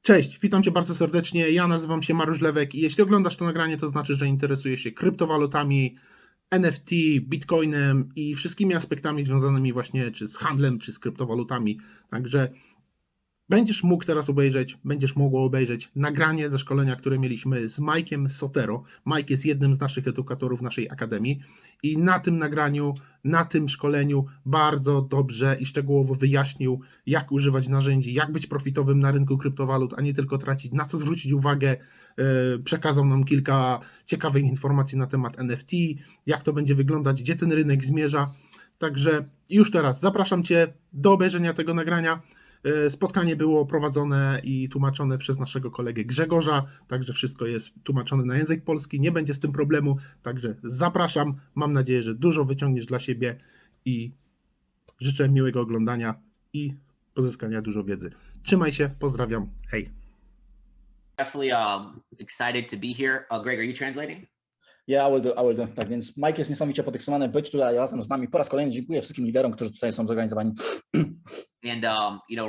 Cześć, witam Cię bardzo serdecznie. Ja nazywam się Mariusz Lewek i jeśli oglądasz to nagranie, to znaczy, że interesujesz się kryptowalutami, NFT, bitcoinem i wszystkimi aspektami związanymi właśnie czy z handlem, czy z kryptowalutami. Także będziesz mógł teraz obejrzeć, będziesz mogła obejrzeć nagranie ze szkolenia, które mieliśmy z Mike'iem Sotero. Mike jest jednym z naszych edukatorów naszej akademii i na tym nagraniu, na tym szkoleniu bardzo dobrze i szczegółowo wyjaśnił, jak używać narzędzi, jak być profitowym na rynku kryptowalut, a nie tylko tracić, na co zwrócić uwagę. Przekazał nam kilka ciekawych informacji na temat NFT, jak to będzie wyglądać, gdzie ten rynek zmierza. Także już teraz zapraszam Cię do obejrzenia tego nagrania. Spotkanie było prowadzone i tłumaczone przez naszego kolegę Grzegorza, także wszystko jest tłumaczone na język polski, nie będzie z tym problemu, także zapraszam, mam nadzieję, że dużo wyciągniesz dla siebie i życzę miłego oglądania i pozyskania dużo wiedzy. Trzymaj się, pozdrawiam, hej. Definitely excited to be here. Greg, are you translating? Yeah, I will do. Tak więc Mike jest niesamowicie podekscytowany być tutaj razem z nami po raz kolejny. Dziękuję wszystkim liderom, którzy tutaj są zorganizowani. And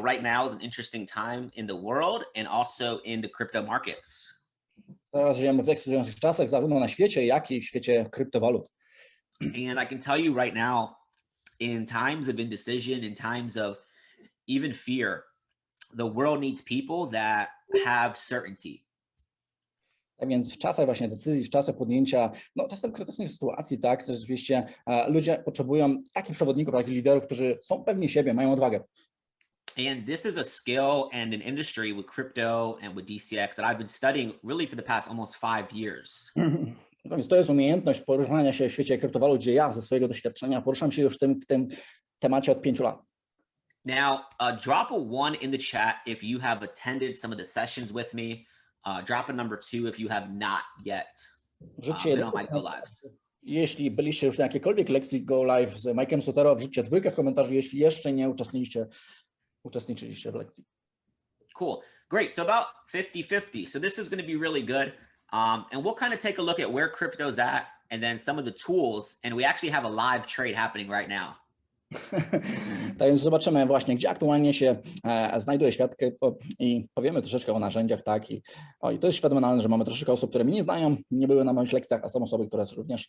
right now is an interesting time in the world and also in the crypto markets. Teraz żyjemy w ekscytujących czasach, zarówno na świecie, jak i w świecie kryptowalut. And I can tell you right now, in times of indecision, in times of even fear, the world needs people that have certainty. Tak więc w czasach właśnie decyzji, w czasach podjęcia, czasem krytycznych sytuacji, tak, że rzeczywiście ludzie potrzebują takich przewodników, takich liderów, którzy są pewni siebie, mają odwagę. And this is a skill and an industry with crypto and with DCX that I've been studying really for the past almost 5 years. Tak więc to jest umiejętność poruszania się w świecie kryptowalut, gdzie ja ze swojego doświadczenia poruszam się już w tym temacie od 5 lat. Now, drop a 1 in the chat if you have attended some of the sessions with me. Drop a number 2 if you have not yet been on my Go Live. Jeśli byliście już na jakiejkolwiek lekcji Go Live z Mike'em Sotero, wrzućcie 2 w komentarzu, jeśli jeszcze nie uczestniczyliście w lekcji. Cool. Great. So about 50-50. So this is going to be really good. And we'll kind of take a look at where crypto's at and then some of the tools. And we actually have a live trade happening right now. Tak więc zobaczymy właśnie, gdzie aktualnie się znajduje świat krypto i powiemy troszeczkę o narzędziach, tak, i to jest fenomenalne, że mamy troszeczkę osób, które mnie nie znają, nie były na moich lekcjach, a są osoby, które również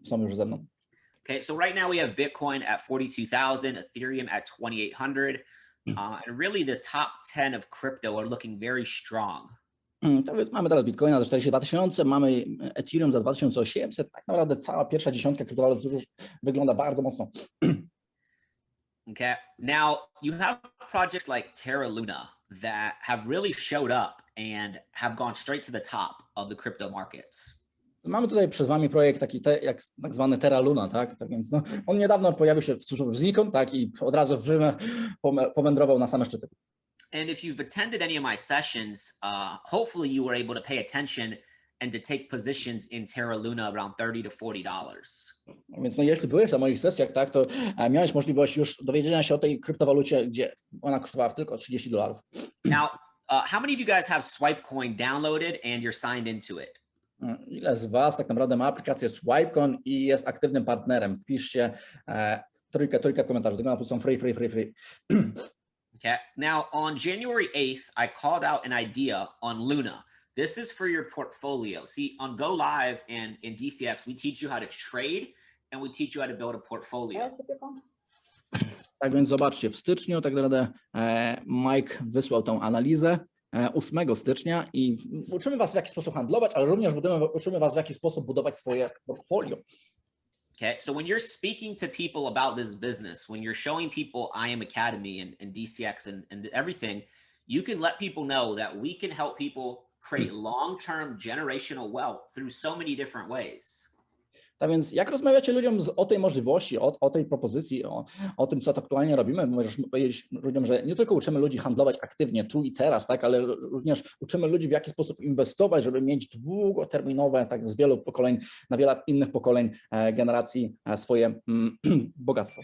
są już ze mną. Okay, so right now we have Bitcoin at 42,000, Ethereum at 2,800, and really the top 10 of crypto are looking very strong. Tak więc mamy teraz Bitcoina za 42,000, mamy Ethereum za 2,800, tak naprawdę cała pierwsza dziesiątka kryptowalut już wygląda bardzo mocno. Okay, now you have projects like Terra Luna that have really showed up and have gone straight to the top of the crypto markets. Mamy tutaj przed wami projekt taki jak tak zwany Terra Luna, tak? Tak więc on niedawno pojawił się znikąd, tak, i od razu powędrował na same szczyty. And if you've attended any of my sessions, hopefully you were able to pay attention and to take positions in Terra Luna around $30 to $40. Więc jeśli byłeś na moich sesjach, tak, to miałeś możliwość już dowiedzienia się o tej kryptowalucie, gdzie ona kosztowała tylko $30. Now, how many of you guys have Swipecoin downloaded and you're signed into it? Ile z was tak naprawdę ma aplikację Swipecoin i jest aktywnym partnerem? Wpiszcie trójkę w komentarzu. Tego są free. Okay. Now, on January 8th, I called out an idea on Luna. This is for your portfolio. See, on Go Live and in DCX, we teach you how to trade and we teach you how to build a portfolio. Tak więc zobaczcie, w styczniu tak naprawdę Mike wysłał tą analizę 8 stycznia i uczymy was, w jaki sposób handlować, ale również uczymy was, w jaki sposób budować swoje portfolio. Okay, so when you're speaking to people about this business, when you're showing people I Am Academy and DCX and everything, you can let people know that we can help people create long-term generational wealth through so many different ways. Tak więc jak rozmawiacie ludziom o tej możliwości, o tej propozycji, o tym, co aktualnie robimy, możesz powiedzieć ludziom, że nie tylko uczymy ludzi handlować aktywnie tu i teraz, tak, ale również uczymy ludzi, w jaki sposób inwestować, żeby mieć długoterminowe, tak, z wielu pokoleń, na wiele innych pokoleń, generacji swoje bogactwo.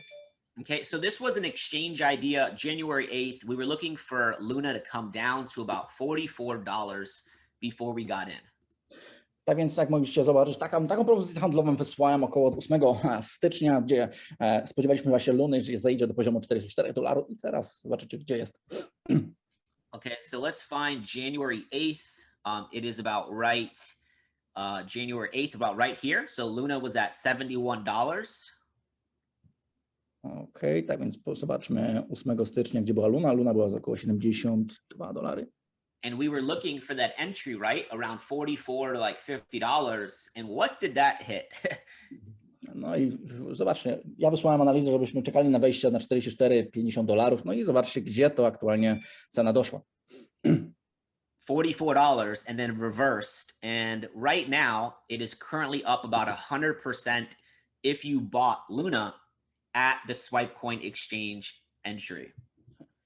Okay, so this was an exchange idea. January 8th, we were looking for Luna to come down to about $44 before we got in. Tak więc jak mogliście zobaczyć, taką propozycję handlową wysłałem około 8 stycznia, gdzie spodziewaliśmy się Luny, że zejdzie do poziomu $44 i teraz zobaczycie, gdzie jest. Okay, so let's find January 8th. It is about January 8th, about right here. So Luna was at $71. Okej, tak więc zobaczmy 8 stycznia, gdzie była Luna. Luna była za około $72. And we were looking for that entry, right? Around 44 to like $50. And what did that hit? No i zobaczcie, ja wysłałem analizę, żebyśmy czekali na wejście na $44-50. No i zobaczcie, gdzie to aktualnie cena doszła. $44 and then reversed. And right now it is currently up about 100% if you bought Luna at the Swipecoin exchange entry.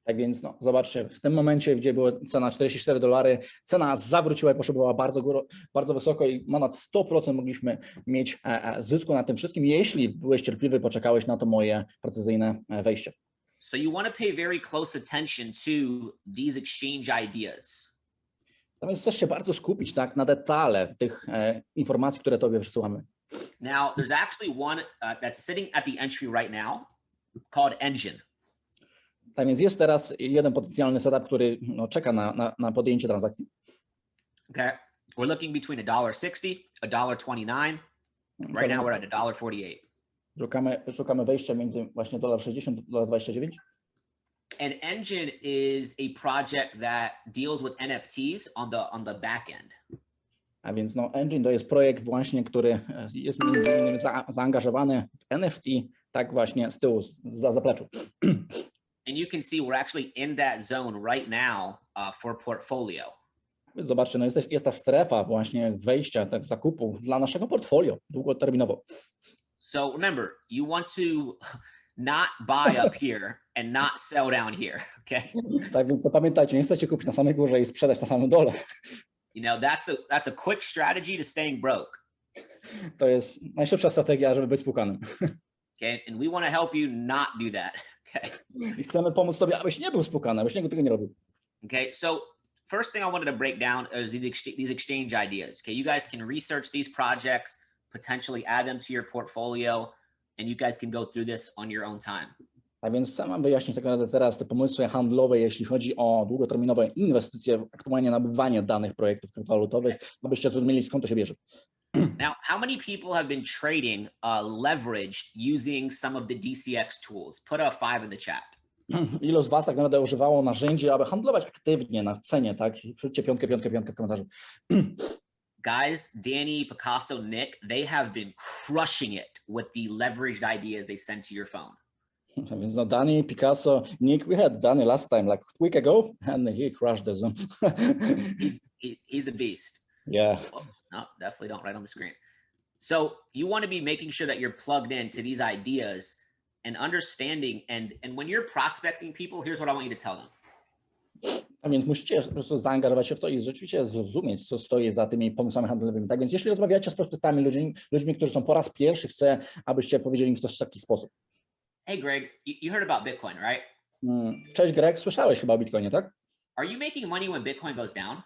Tak więc no, zobaczcie, w tym momencie, gdzie była cena $44, cena zawróciła i poszła bardzo wysoko i ponad 100% mogliśmy mieć zysku na tym wszystkim, jeśli byłeś cierpliwy, poczekałeś na to moje precyzyjne wejście. So you want to pay very close attention to these exchange ideas. Natomiast chcesz się bardzo skupić tak, na detale tych informacji, które tobie przesyłamy. Now, there's actually one that's sitting at the entry right now called Engine. Tak więc jest teraz jeden potencjalny setup, który no, czeka na podjęcie transakcji. Okay, we're looking between $1.60, $1.29. Right now we're at $1.48. Szukamy wejścia między właśnie $1.60 a $1.29. And Engine is a project that deals with NFTs on the back end. A więc no, Engine to jest projekt właśnie, który jest między innymi zaangażowany w NFT, tak właśnie z tyłu, za zapleczu. And you can see we're actually in that zone right now for portfolio. Zobaczcie, no jest ta strefa właśnie wejścia, tak, zakupu dla naszego portfolio długoterminowo. So remember, you want to not buy up here and not sell down here, okay? Tak więc to pamiętajcie, nie chcecie kupić na samej górze i sprzedać na samym dole. You know, that's a quick strategy to staying broke. To jest najszybsza strategia, żeby być spłukanym. Okay, and we want to help you not do that. Okay. I chcemy pomóc tobie, abyś nie był spłukany, abyś tego nie robił. Okay, so first thing I wanted to break down is these exchange ideas. Okay, you guys can research these projects, potentially add them to your portfolio, and you guys can go through this on your own time. A więc chcę wam wyjaśnić tak naprawdę teraz te pomysły handlowe, jeśli chodzi o długoterminowe inwestycje, aktualnie nabywanie danych projektów kryptowalutowych, abyście zrozumieli, skąd to się bierze. Now, how many people have been trading leveraged using some of the DCX tools? Put a 5 in the chat. Ilu z was tak naprawdę używało narzędzi, aby handlować aktywnie na cenie, tak? Wrzućcie piątkę w komentarzu. Guys, Danny, Picasso, Nick, they have been crushing it with the leveraged ideas they send to your phone. A więc no Danny, Picasso, Nick, we had Danny last time, like a week ago, and he crushed the Zoom. he's a beast. Yeah. Oh, no, definitely don't write on the screen. So you want to be making sure that you're plugged into these ideas and understanding. And when you're prospecting people, here's what I want you to tell them. A więc musicie po prostu zaangażować się w to i rzeczywiście zrozumieć, co stoi za tymi pomysłami handlowymi. Tak więc jeśli rozmawiacie z prospektami, ludźmi, którzy są po raz pierwszy, chcę, abyście powiedzieli im w taki sposób. Hey Greg, you heard about Bitcoin, right? Cześć Greg, słyszałeś chyba o Bitcoinie, tak? Are you making money when Bitcoin goes down?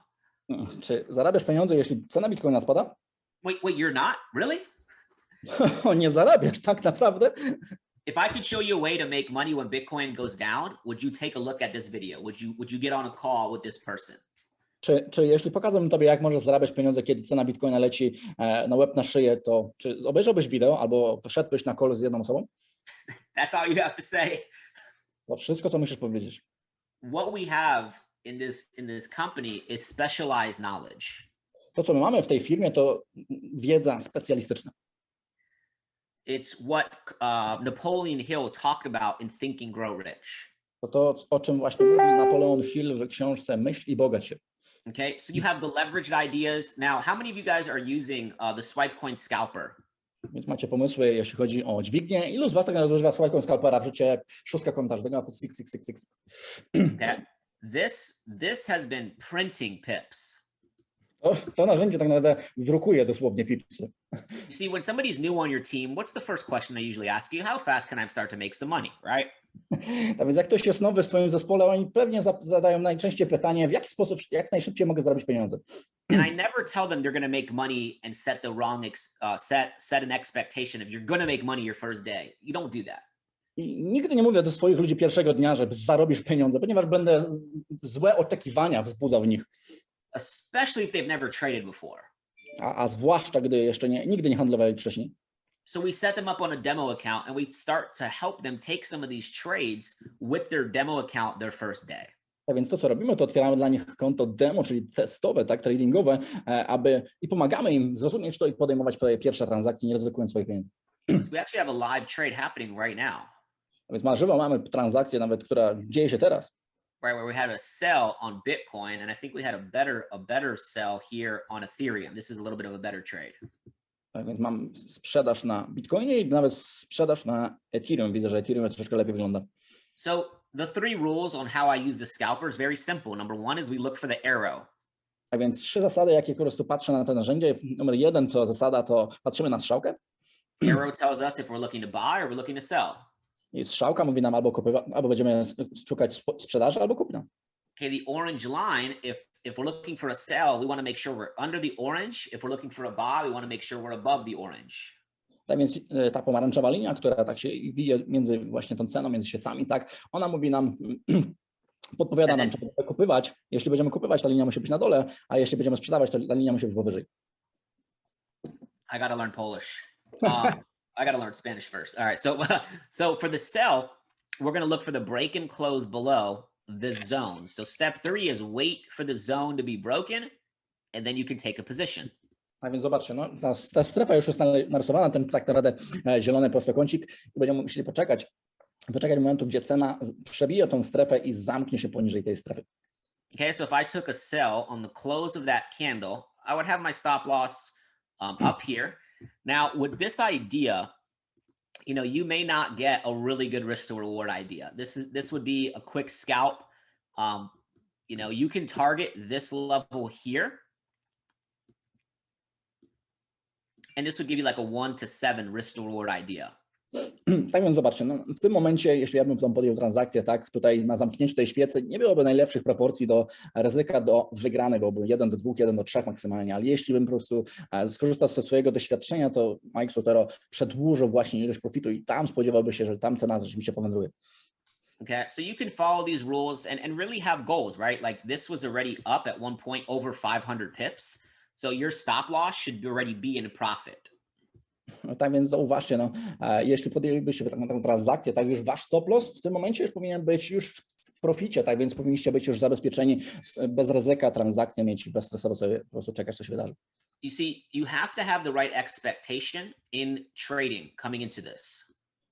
Czy zarabiasz pieniądze, jeśli cena Bitcoina spada? Wait, you're not? Really? Nie zarabiasz, tak naprawdę? If I could show you a way to make money when Bitcoin goes down, would you take a look at this video? Would you get on a call with this person? Czy jeśli pokazałbym tobie, jak możesz zarabiać pieniądze, kiedy cena Bitcoina leci na łeb na szyję, to czy obejrzałbyś wideo albo wszedłbyś na call z jedną osobą? That's all you have to say. To wszystko, co musisz powiedzieć. What we have in this company is specialized knowledge. To, co my mamy w tej firmie, to wiedza specjalistyczna. It's what Napoleon Hill talked about in Think and Grow Rich. To, o czym właśnie mówi Napoleon Hill w książce Myśl i bogać się. Okay, so you have the leveraged ideas. Now, how many of you guys are using the Swipecoin scalper? Więc macie pomysły, jeśli chodzi o dźwignię. Ilu z was tak naprawdę używa Swipecoin scalpera? Wrzućcie 6 komentarzy, tego na 6. Okay. This has been printing pips. To narzędzie tak naprawdę drukuje dosłownie pipsy. You see, when somebody's new on your team, what's the first question I usually ask you? How fast can I start to make some money, right? A więc jak ktoś jest nowy w swoim zespole, oni pewnie zadają najczęściej pytanie, w jaki sposób, jak najszybciej mogę zarobić pieniądze. And I never tell them they're going to make money and set the wrong set an expectation if you're going to make money your first day. You don't do that. I nigdy nie mówię do swoich ludzi pierwszego dnia, że zarobisz pieniądze, ponieważ będę złe oczekiwania wzbudzał w nich. Especially if they've never traded before. A zwłaszcza, gdy jeszcze nigdy nie handlowali wcześniej. So we set them up on a demo account and we start to help them take some of these trades with their demo account their first day. Tak więc to, co robimy, to otwieramy dla nich konto demo, czyli testowe, tak, tradingowe, i pomagamy im zrozumieć to i podejmować pierwsze transakcje, nie ryzykując swoich pieniędzy. So we actually have a live trade happening right now. Więc na żywo mamy transakcję nawet, która dzieje się teraz. Right, where we had a sell on Bitcoin, and I think we had a better sell here on Ethereum. This is a little bit of a better trade. Tak więc mam sprzedaż na Bitcoinie i nawet sprzedaż na Ethereum. Widzę, że Ethereum troszeczkę lepiej wygląda. So the 3 rules on how I use the scalper is very simple. Number 1 is we look for the arrow. Tak więc 3 zasady, jakie po prostu patrzę na to narzędzie. Numer 1 to zasada, to patrzymy na strzałkę. Arrow tells us if we're looking to buy or we're looking to sell. I strzałka mówi nam albo będziemy szukać sprzedaży, albo kupna. Okay, the orange line, if we're looking for a sell, we want to make sure we're under the orange. If we're looking for a buy, we want to make sure we're above the orange. Tak więc ta pomarańczowa linia, która tak się wije między właśnie tą ceną, między świecami, tak, ona mówi nam, podpowiada nam, czy będziemy kupywać. Jeśli będziemy kupywać, ta linia musi być na dole, a jeśli będziemy sprzedawać, to ta linia musi być powyżej. I gotta learn Polish. I gotta learn Spanish first. All right, so for the sell, we're gonna look for the break and close below the zone. So step 3 is wait for the zone to be broken, and then you can take a position. Tak więc zobaczcie, no, ta strefa już jest narysowana, ten tak naprawdę zielony prostokącik i będziemy musieli wyczekać momentu, gdzie cena przebije tą strefę i zamknie się poniżej tej strefy. Okay, so if I took a sell on the close of that candle, I would have my stop loss up here. Now, with this idea, you may not get a really good risk to reward idea. This would be a quick scalp. You can target this level here. And this would give you like a 1 to 7 risk to reward idea. Tak więc zobaczcie, no, w tym momencie, jeśli ja bym tą podjął transakcję, tak, tutaj na zamknięciu tej świecy nie byłoby najlepszych proporcji do ryzyka do wygranej, byłoby 1 do 2, 1 do 3 maksymalnie, ale jeśli bym po prostu skorzystał ze swojego doświadczenia, to Mike Sotero przedłużył właśnie ilość profitu i tam spodziewałby się, że tam cena rzeczywiście powędruje. Okay, so you can follow these rules and really have goals, right? Like this was already up at one point over 500 pips. So your stop loss should already be in profit. No tak więc zauważcie, no, jeśli podjęlibyście taką transakcję, tak już wasz stop loss w tym momencie już powinien być już w proficie, tak więc powinniście być już zabezpieczeni, bez ryzyka transakcję mieć i bezstresowo sobie po prostu czekać, co się wydarzy. You see, you have to have the right expectation in trading coming into this.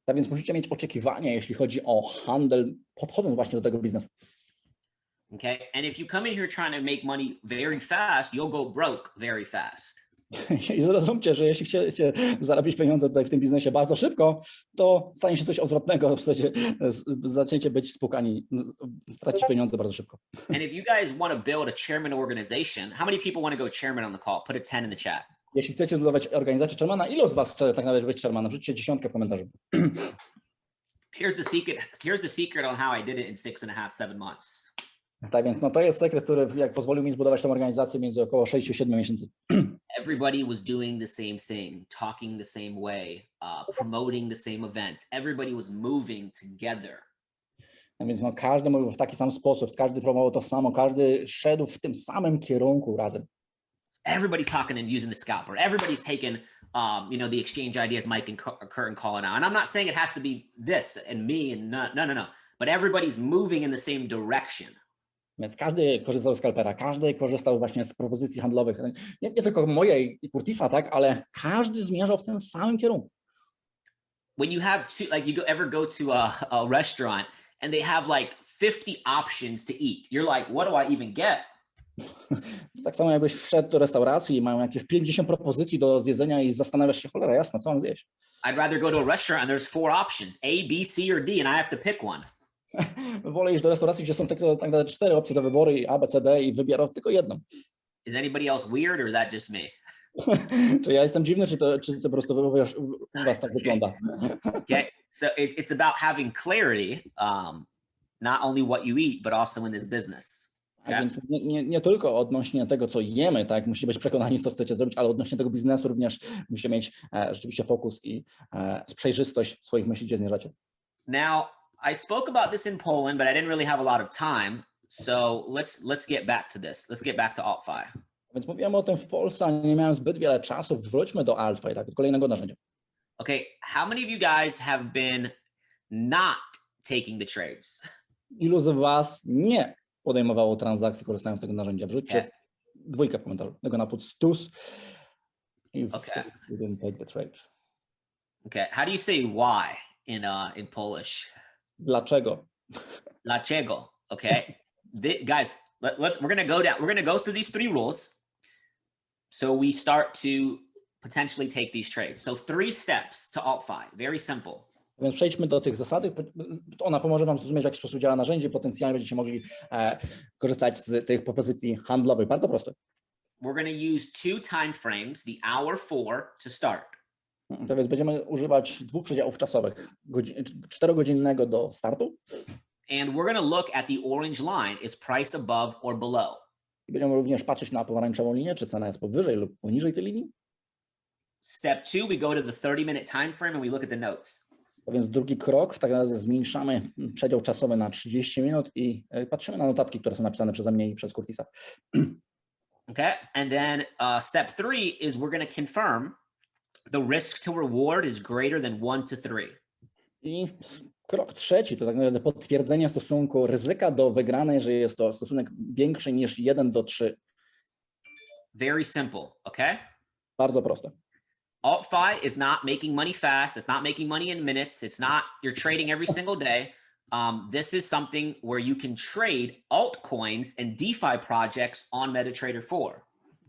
Tak więc musicie mieć oczekiwania, jeśli chodzi o handel, podchodząc właśnie do tego biznesu. Okay, and if you come in here trying to make money very fast, you'll go broke very fast. I zrozumcie, że jeśli chcecie zarobić pieniądze tutaj w tym biznesie bardzo szybko, to stanie się coś odwrotnego, w sensie zaczniecie być spłukani, tracić pieniądze bardzo szybko. And if you guys want to build a chairman organization, how many people want to go chairman on the call? Put a 10 in the chat. Jeśli chcecie zbudować organizację chairmana, ilu z was chce tak naprawdę być chairmanem? Wrzućcie 10 w komentarzu. Here's the secret on how I did it in 6.5, 7 months. Tak więc no to jest sekret, który pozwolił mi zbudować tę organizację między około 6 i 7 miesięcy. Everybody was doing the same thing, talking the same way, promoting the same events. Everybody was moving together. Tak więc no każdy mówił w taki sam sposób, każdy promował to samo, każdy szedł w tym samym kierunku razem. Everybody's talking and using the scalper. Everybody's taking, the exchange ideas Mike and Kurt and calling out. And I'm not saying it has to be this and me and no. But everybody's moving in the same direction. Więc każdy korzystał z scalpera, każdy korzystał właśnie z propozycji handlowych. Nie tylko mojej i Curtisa, tak, ale każdy zmierzał w tym samym kierunku. When you have you ever go to a restaurant and they have like 50 options to eat. You're like, what do I even get? Tak samo jakbyś wszedł do restauracji i mają jakieś 50 propozycji do zjedzenia i zastanawiasz się, cholera jasna, co mam zjeść? I'd rather go to a restaurant and there's 4 options, A, B, C or D, and I have to pick one. Wolę iść do restauracji, gdzie są tylko tak naprawdę 4 opcje do wyboru, A, B, C, D i wybieram tylko jedną. Is anybody else weird or is that just me? Czy ja jestem dziwny, czy to po prostu u was tak wygląda? Okay, so it's about having clarity, not only what you eat, but also in this business. Okay? A więc nie tylko odnośnie tego, co jemy, tak, musicie być przekonani, co chcecie zrobić, ale odnośnie tego biznesu również musicie mieć rzeczywiście fokus i przejrzystość swoich myśli, gdzie zmierzacie. Now, I spoke about this in Poland, but I didn't really have a lot of time. So let's get back to this. Let's get back to AltFi. Więc mówiłem o tym w Polsce, a nie miałem zbyt wiele czasu. Wróćmy do AltFi, tak, do kolejnego narzędzia. Okay, how many of you guys have been not taking the trades? Ilu z was nie podejmowało transakcji korzystając z tego narzędzia? Wrzućcie dwójkę w komentarzu. Tego na stus. Okay. You didn't take the trade. Okay, how do you say why in Polish? Dlaczego? Dlaczego? Okay, guys, we're gonna go through these 3 rules. So we start to potentially take these trades. So 3 steps to AltFi, very simple. Więc przejdźmy do tych zasad. Ona pomoże wam zrozumieć, w jaki sposób działa narzędzie. Potencjalnie będziecie mogli korzystać z tych propozycji handlowych. Bardzo proste. We're going to use 2 time frames, the hour 4 to start. To więc będziemy używać 2 przedziałów czasowych. 4-godzinnego do startu. And we're going to look at the orange line. Is price above or below? I będziemy również patrzeć na pomarańczową linię, czy cena jest powyżej lub poniżej tej linii. Step 2, we go to the 30-minute time frame and we look at the notes. A więc drugi krok, tak naprawdę zmniejszamy przedział czasowy na 30 minut i patrzymy na notatki, które są napisane przeze mnie i przez Curtisa. Okay, and then step 3 is we're going to confirm the risk to reward is greater than 1 to 3. I krok trzeci to tak naprawdę potwierdzenie stosunku ryzyka do wygranej, że jest to stosunek większy niż 1 do 3. Very simple, okay? Bardzo proste. AltFi is not making money fast. It's not making money in minutes. It's not you're trading every single day. This is something where you can trade altcoins and DeFi projects on MetaTrader 4.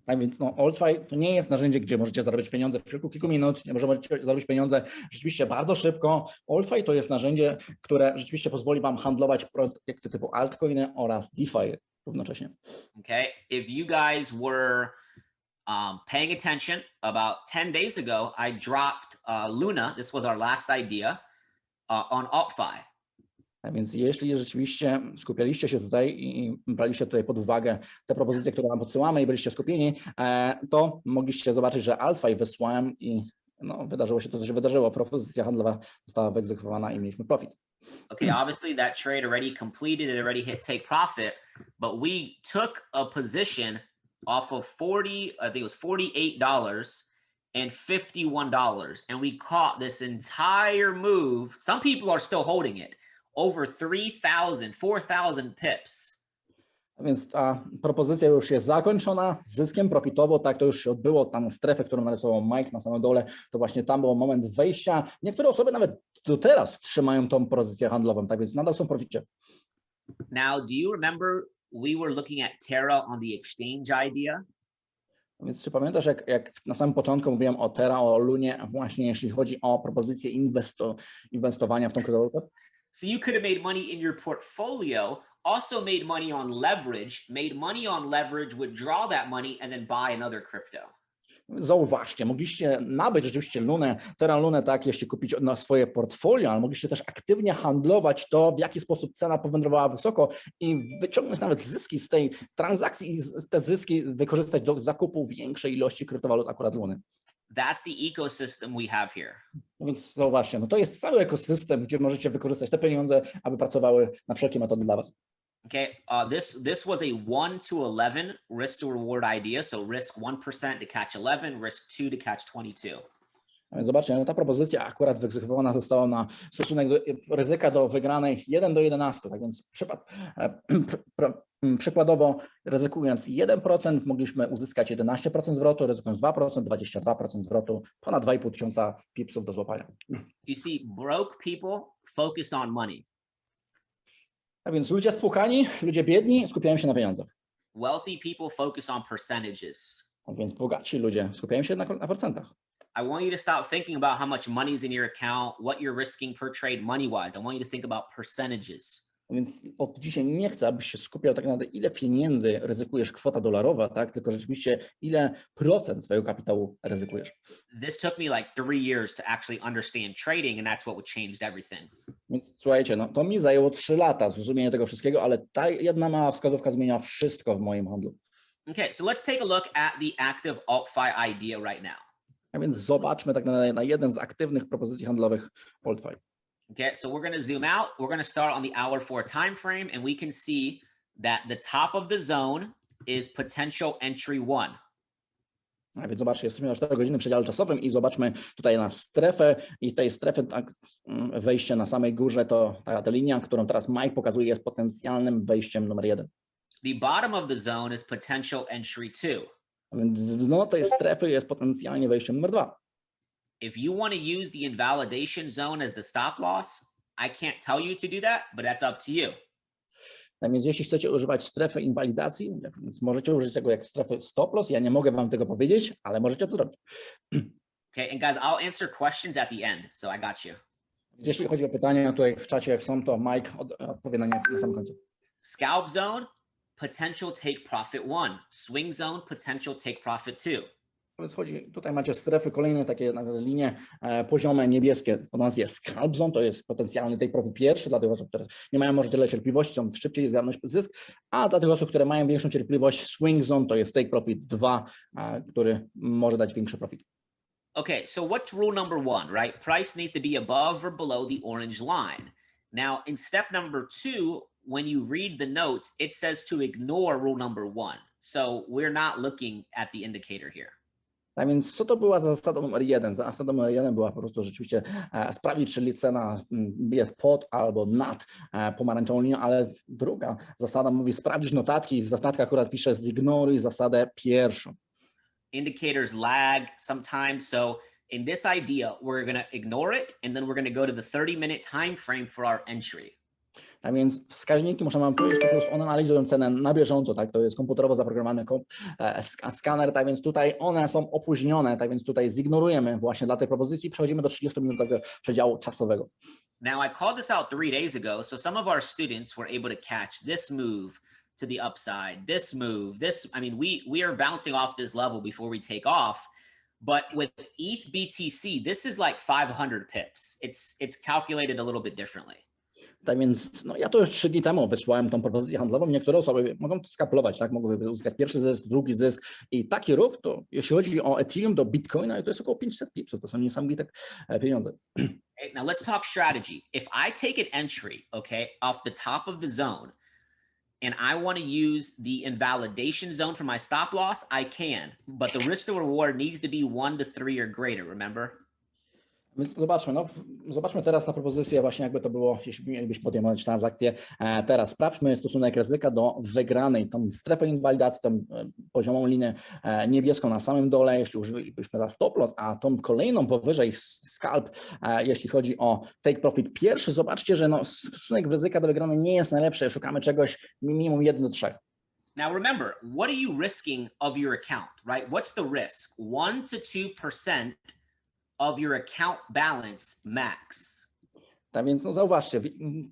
Tak więc AltFi to nie jest narzędzie, gdzie możecie zarobić pieniądze w kilku minut, nie możecie zarobić pieniądze rzeczywiście bardzo szybko. AltFi to jest narzędzie, które rzeczywiście pozwoli wam handlować projekty typu altcoiny oraz DeFi równocześnie. Okay, if you guys were paying attention, about 10 days ago, I dropped Luna. This was our last idea on AltFi. A więc jeśli rzeczywiście skupialiście się tutaj i braliście tutaj pod uwagę te propozycje, które wam podsyłamy i byliście skupieni, to mogliście zobaczyć, że AltFi wysłałem i wydarzyło się to, co się wydarzyło. Propozycja handlowa została wyegzekwowana i mieliśmy profit. Okay, obviously that trade already completed, it already hit take profit, but we took a position off of I think it was $48 and $51, and we caught this entire move. Some people are still holding it. Over 3,000, 4,000 pips. Więc ta propozycja już jest zakończona zyskiem profitowo, tak to już się odbyło, tam strefę, którą narysował Mike na samym dole, to właśnie tam był moment wejścia. Niektóre osoby nawet do teraz trzymają tą pozycję handlową, tak więc nadal są w proficie. Now, do you remember we were looking at Terra on the exchange idea? Więc czy pamiętasz, jak na samym początku mówiłem o Terra, o Lunie, właśnie jeśli chodzi o propozycję inwestowania w tą kryptowalutę? So you could have made money in your portfolio, also made money on leverage, withdraw that money, and then buy another crypto. Zauważcie, mogliście nabyć rzeczywiście Lunę, Terra Lunę, tak, jeśli kupić na swoje portfolio, ale mogliście też aktywnie handlować to, w jaki sposób cena powędrowała wysoko i wyciągnąć nawet zyski z tej transakcji i te zyski wykorzystać do zakupu większej ilości kryptowalut, akurat Luny. That's the ecosystem we have here. Więc zauważcie, to jest cały ekosystem, gdzie możecie wykorzystać te pieniądze, aby pracowały na wszelkie metody dla was. Okay, this was a 1 to 11 risk to reward idea. So risk 1% to catch 11, risk 2 to catch 22. A więc zobaczcie, ta propozycja akurat wyegzekwowana została na stosunek ryzyka do wygranej 1 do 11. Tak więc przykładowo ryzykując 1% mogliśmy uzyskać 11% zwrotu, ryzykując 2%, 22% zwrotu, ponad 2,5 tysiąca pipsów do złapania. You see, broke people focus on money. A więc ludzie spłukani, ludzie biedni skupiają się na pieniądzach. Wealthy people focus on percentages. A więc bogaci ludzie skupiają się na procentach. I want you to stop thinking about how much money is in your account, what you're risking per trade money-wise. I want you to think about percentages. Więc od dzisiaj nie chcę, abyś się skupiał tak naprawdę, ile pieniędzy ryzykujesz, kwota dolarowa, tak? Tylko rzeczywiście ile procent swojego kapitału ryzykujesz. This took me like 3 years to actually understand trading, and that's what changed everything. Więc słuchajcie, to mi zajęło 3 lata zrozumienie tego wszystkiego, ale ta jedna mała wskazówka zmienia wszystko w moim handlu. Okay, so let's take a look at the active AltFi idea right now. A więc zobaczmy tak na jeden z aktywnych propozycji handlowych AltFi. Okay, so we're going to zoom out. We're going to start on the hour 4 time frame, and we can see that the top of the zone is potential entry 1. A więc zobaczcie, jesteśmy na 4 godziny w przedziale czasowym i zobaczmy tutaj na strefę i w tej strefie tak, wejście na samej górze to ta linia, którą teraz Mike pokazuje, jest potencjalnym wejściem numer 1. The bottom of the zone is potential entry 2. A więc dno tej strefy jest potencjalnie wejściem numer 2. If you want to use the invalidation zone as the stop loss, I can't tell you to do that, but that's up to you. Tak więc jeśli chcecie używać strefy inwalidacji, więc możecie użyć tego jak strefy stop loss. Ja nie mogę wam tego powiedzieć, ale możecie to zrobić. Okay, and guys, I'll answer questions at the end, so I got you. Jeśli chodzi o pytania tutaj w czacie, jak są, to Mike odpowie na nie na samym końcu. Scalp zone, potential take profit 1. Swing zone, potential take profit 2. Więc tutaj macie strefy, kolejne takie linie poziome niebieskie o nazwie scalp zone, to jest potencjalny take profit pierwszy dla tych osób, które nie mają może tyle cierpliwości, chcą szybciej zgarnąć zysk, a dla tych osób, które mają większą cierpliwość, swing zone to jest take profit 2, który może dać większy profit. Okay, so what's rule number 1, right? Price needs to be above or below the orange line. Now, in step number 2, when you read the notes, it says to ignore rule number 1. So we're not looking at the indicator here. Tak więc co to była zasada numer 1? Zasada numer 1 była po prostu rzeczywiście sprawdzić, czy cena jest pod albo nad pomarańczową linią, ale druga zasada mówi sprawdzić notatki i w notatkach akurat pisze zignoruj zasadę pierwszą. Indicators lag sometimes, so in this idea, we're going to ignore it, and then we're going to go to the 30-minute time frame for our entry. Tak więc wskaźniki, muszę wam powiedzieć, po prostu one analizują cenę na bieżąco, tak? To jest komputerowo zaprogramowany skaner, tak więc tutaj one są opóźnione, tak więc tutaj zignorujemy właśnie dla tej propozycji i przechodzimy do 30-minutowego przedziału czasowego. Now, I called this out 3 days ago, so some of our students were able to catch this move to the upside, this move, this, I mean, we are bouncing off this level before we take off, but with ETH BTC, this is like 500 pips. It's calculated a little bit differently. Tak więc no, ja to już 3 dni temu wysłałem tą propozycję handlową. Niektóre osoby mogą to skapulować, tak? Mogą uzyskać pierwszy zysk, drugi zysk i taki ruch, to jeśli chodzi o Ethereum do Bitcoina, to jest około 500 pipsów. To są niesamowite pieniądze. Okay, now let's talk strategy. If I take an entry, okay, off the top of the zone, and I want to use the invalidation zone for my stop loss, I can, but the risk to reward needs to be 1 to 3 or greater, remember? Więc zobaczmy teraz na propozycję właśnie jakby to było, jeśli mielibyśmy podejmować transakcję. Teraz sprawdźmy stosunek ryzyka do wygranej, tą strefę inwalidacji, tą poziomą linię niebieską na samym dole, jeśli użylibyśmy za stop loss, a tą kolejną powyżej scalp, jeśli chodzi o take profit pierwszy, zobaczcie, że no, stosunek ryzyka do wygranej nie jest najlepszy, szukamy czegoś minimum 1 do 3. Now remember, what are you risking of your account, right? What's the risk? 1 to 2% of your account balance max. Tak więc no zauważcie,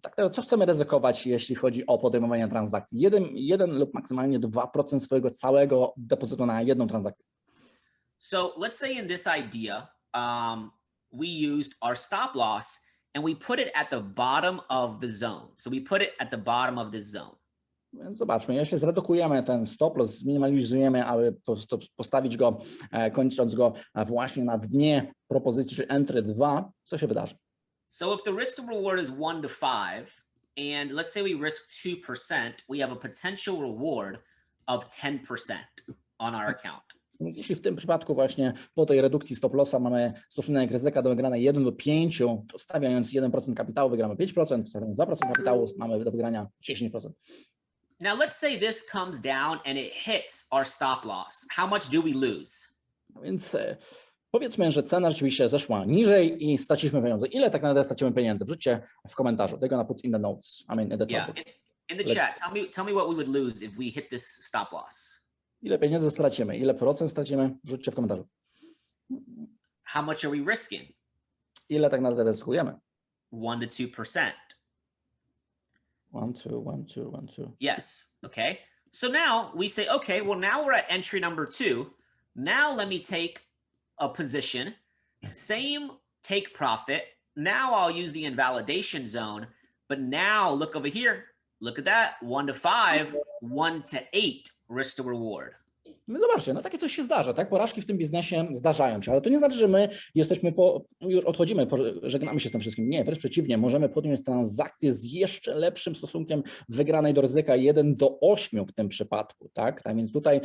tak teraz co chcemy ryzykować, jeśli chodzi o podejmowanie transakcji? 1 lub maksymalnie 2% swojego całego depozytu na jedną transakcję. So let's say in this idea, we used our stop loss and we put it at the bottom of the zone. So we put it at the bottom of this zone. Więc zobaczmy, jeśli zredukujemy ten stop loss, zminimalizujemy, aby postawić go, kończąc go właśnie na dnie propozycji, czy entry 2, co się wydarzy? So if the risk to reward is 1 to 5, and let's say we risk 2%, we have a potential reward of 10% on our account. Więc jeśli w tym przypadku właśnie po tej redukcji stop lossa mamy stosunek ryzyka do wygranej 1 do 5, to stawiając 1% kapitału wygramy 5%, stawiając 2% kapitału mamy do wygrania 10%. Now let's say this comes down and it hits our stop loss. How much do we lose? Więc powiedzmy, że cena rzeczywiście zeszła niżej i straciliśmy pieniądze. Ile tak naprawdę stracimy pieniędzy? Wrzućcie w komentarzu. They're gonna put in the notes. I mean, in the chat. Yeah, in the chat, tell me what we would lose if we hit this stop loss. Ile pieniędzy stracimy? Ile procent stracimy? Wrzućcie w komentarzu. How much are we risking? Ile tak naprawdę ryzykujemy? 1 to 2%. 1, 2, 1, 2, 1, 2. Yes. Okay. So now we say, okay, well, now we're at entry number 2. Now let me take a position, same take profit. Now I'll use the invalidation zone, but now look over here. Look at that. 1 to 5, 1 to 8 risk to reward. No zobaczcie, no takie coś się zdarza, tak? Porażki w tym biznesie zdarzają się, ale to nie znaczy, że my jesteśmy już odchodzimy, żegnamy się z tym wszystkim. Nie, wręcz przeciwnie, możemy podjąć transakcję z jeszcze lepszym stosunkiem wygranej do ryzyka 1 do 8 w tym przypadku, tak? Tak więc tutaj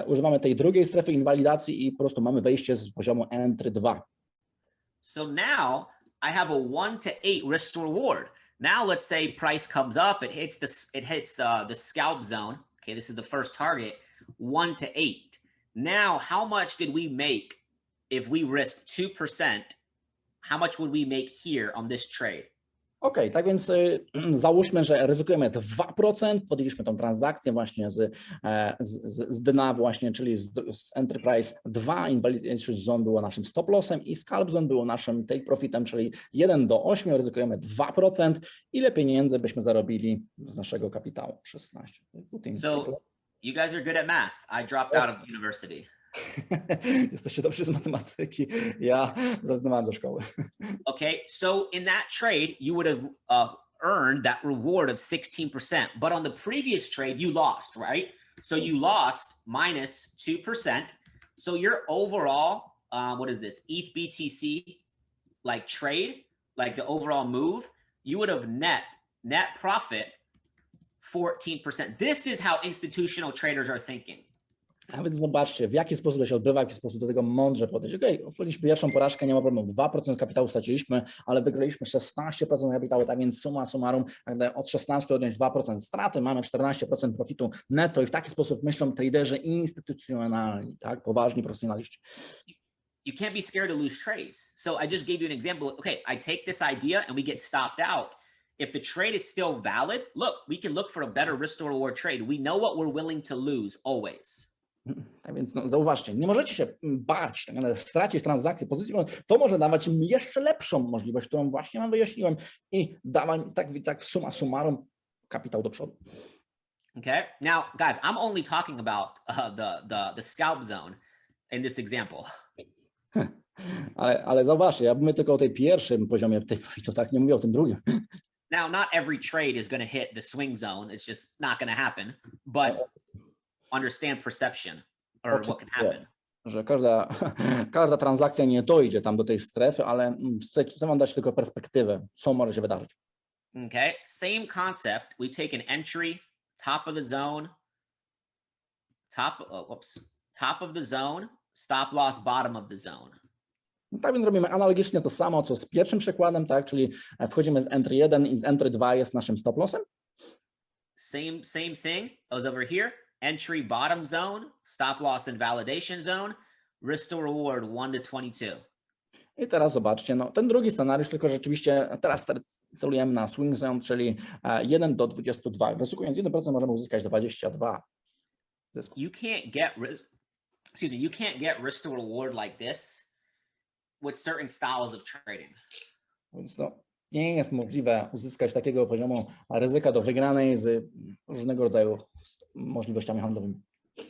używamy tej drugiej strefy inwalidacji i po prostu mamy wejście z poziomu entry 2. So now I have a 1 to 8 risk to reward. Now let's say price comes up, it hits the scalp zone. Okay, this is the first target. 1 to 8. Now, how much did we make if we risked 2%? How much would we make here on this trade? Okej, tak więc załóżmy, że ryzykujemy 2%, podjęliśmy tą transakcję właśnie z dna właśnie, czyli z Enterprise 2, Invalidation Zone było naszym stop lossem i Scalp Zone było naszym take profitem, czyli 1 do 8, ryzykujemy 2%. Ile pieniędzy byśmy zarobili z naszego kapitału? 16. So you guys are good at math. I dropped out of university. Jesteście dobrzy z matematyki. Ja zrezygnowałem do szkoły. Okay, so in that trade, you would have earned that reward of 16%. But on the previous trade, you lost, right? So you lost minus 2%. So your overall, what is this, ETH BTC, like trade, like the overall move, you would have net profit 14%. This is how institutional traders are thinking. A więc zobaczcie, w jaki sposób to się odbywa, w jaki sposób do tego mądrze podejść. Okej, odbyliśmy pierwszą porażkę, nie ma problemu, 2% kapitału straciliśmy, ale wygraliśmy 16% kapitału, tak więc summa summarum, od 16 odjąć 2% straty, mamy 14% profitu netto i w taki sposób myślą traderzy instytucjonalni, tak, poważni profesjonaliści. You can't be scared to lose trades. So I just gave you an example. Okay, I take this idea and we get stopped out. If the trade is still valid, look, we can look for a better risk to reward trade. We know what we're willing to lose always. Tak więc no, zauważcie, nie możecie się bać, tak, ale stracić transakcję, pozycji, to może dawać im jeszcze lepszą możliwość, którą właśnie wam wyjaśniłem i dawać tak summa summarum kapitał do przodu. Okay, now guys, I'm only talking about the scalp zone in this example. Ale zauważcie, ja mówię tylko o tej pierwszym poziomie tej profitu, tak, nie mówię o tym drugim. Now, not every trade is going to hit the swing zone. It's just not going to happen, but understand perception or what can happen. Że każda transakcja nie dojdzie tam do tej strefy, ale chcę wam dać tylko perspektywę, co może się wydarzyć. Okay, same concept. We take an entry, top of the zone, top of the zone, stop loss, bottom of the zone. Tak więc robimy analogicznie to samo, co z pierwszym przykładem, tak, czyli wchodzimy z entry 1 i z entry 2 jest naszym stop lossem. Same thing as over here. Entry bottom zone, stop loss and validation zone, risk to reward 1 to 22. I teraz zobaczcie, no, ten drugi scenariusz, tylko rzeczywiście teraz celujemy na swing zone, czyli 1 do 22. Ryzykując 1% możemy uzyskać 22 zysku. You can't get risk to reward like this with certain styles of trading. Więc no, nie jest możliwe uzyskać takiego poziomu ryzyka do wygranej z różnego rodzaju możliwościami handlowymi.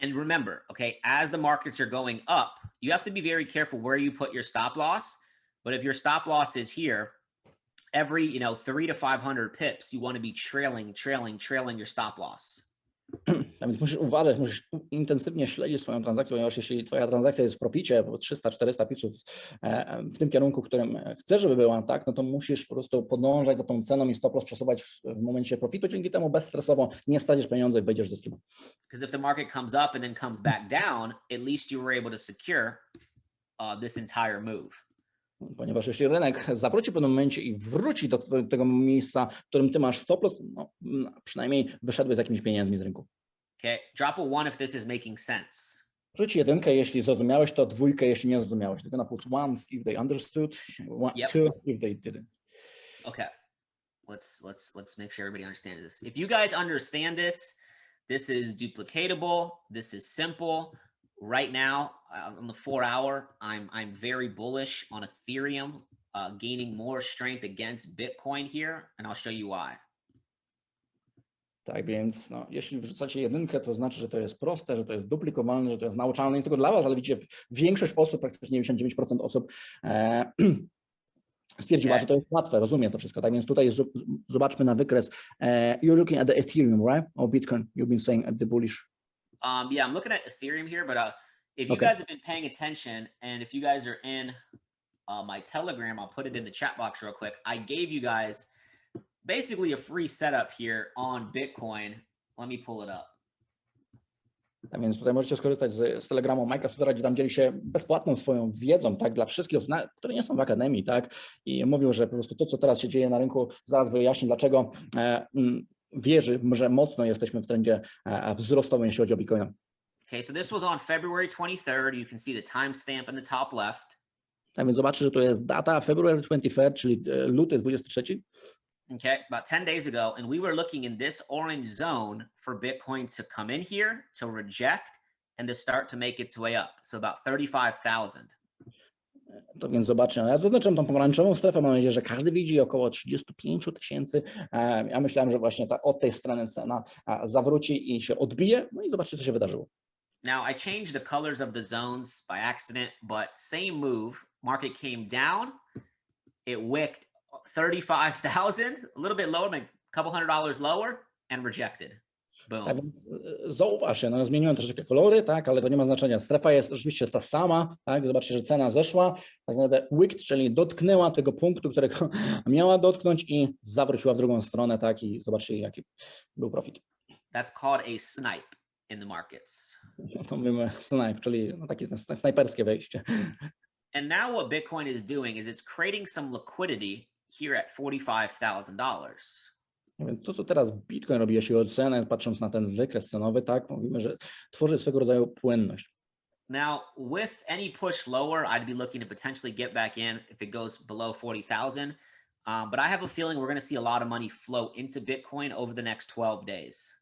And remember, okay, as the markets are going up, you have to be very careful where you put your stop loss. But if your stop loss is here, every 3 to 500 pips, you want to be trailing your stop loss. Więc musisz uważać, musisz intensywnie śledzić swoją transakcję, ponieważ jeśli twoja transakcja jest w proficie, bo 300-400 pipsów w tym kierunku, którym chcesz, żeby była, tak, no to musisz po prostu podążać za tą ceną i stop loss przesuwać w momencie profitu, dzięki temu bezstresowo nie stracisz pieniądze i wejdziesz zyskiem. Because if the market comes up and then comes back down, at least you were able to secure this entire move. Ponieważ jeśli rynek zawróci w pewnym momencie i wróci do tego miejsca, w którym ty masz stop loss, no, przynajmniej wyszedłeś z jakimiś pieniędzmi z rynku. Okay, drop a 1 if this is making sense. Rzuć 1, jeśli zrozumiałeś to, 2, jeśli nie zrozumiałeś. They're gonna put 1 if they understood, 2 if they didn't. Okay, let's make sure everybody understands this. If you guys understand this, this is duplicatable. This is simple. Right now, on the 4-hour, I'm very bullish on Ethereum gaining more strength against Bitcoin here, and I'll show you why. Tak więc, no, jeśli wrzucacie 1, to znaczy, że to jest proste, że to jest duplikowalne, że to jest nauczalne, nie tylko dla was, ale widzicie, większość osób, praktycznie 99% osób stwierdziła, że to jest łatwe, rozumie to wszystko. Tak więc tutaj zobaczmy na wykres. You're looking at the Ethereum, right? Or Bitcoin, you've been saying at the bullish. Yeah, I'm looking at Ethereum here, but if you Okay. guys have been paying attention, and if you guys are in my Telegram, I'll put it in the chat box real quick. I gave you guys basically a free setup here on Bitcoin. Let me pull it up. Tak więc tutaj możecie skorzystać z Telegramu Mike'a Sotera, gdzie tam dzieli się bezpłatną swoją wiedzą, tak, dla wszystkich, które nie są w akademii, tak, i mówił, że po prostu to, co teraz się dzieje na rynku, zaraz wyjaśni, dlaczego wierzy, że mocno jesteśmy w trendzie wzrostowym, jeśli chodzi o Bitcoina. Okay, so this was on February 23rd. You can see the timestamp in the top left. Tak więc zobaczcie, że to jest data February 23rd, czyli luty 23. Okay, about 10 days ago, and we were looking in this orange zone for Bitcoin to come in here, to reject, and to start to make its way up. So about 35,000. To więc zobaczcie, ja zaznaczam tą pomarańczową strefę, mam nadzieję, że każdy widzi około 35 000. Ja myślałem, że właśnie od tej strony cena zawróci i się odbije, no i zobaczcie, co się wydarzyło. Now, I changed the colors of the zones by accident, but same move. Market came down, it wicked 35,000, a little bit lower, like a couple $100 lower, and rejected. Boom. Tak więc zauważcie, no zmieniłem troszeczkę kolory, tak, ale to nie ma znaczenia. Strefa jest rzeczywiście ta sama, tak, zobaczcie, że cena zeszła, tak naprawdę wicked, czyli dotknęła tego punktu, którego miała dotknąć i zawróciła w drugą stronę, tak, i zobaczcie, jaki był profit. That's called a snipe in the markets. To mówimy snipe, czyli no, takie snajperskie wejście. And now what Bitcoin is doing is it's creating some liquidity here at $45,000. Więc to, co teraz Bitcoin robi, jeśli chodzi o cenę, patrząc na ten wykres cenowy, tak, mówimy, że tworzy swego rodzaju płynność. Now, with any push lower, I'd be looking to potentially get back in if it goes below 40,000. But I have a feeling we're going to see a lot of money flow into Bitcoin over the next 12 days.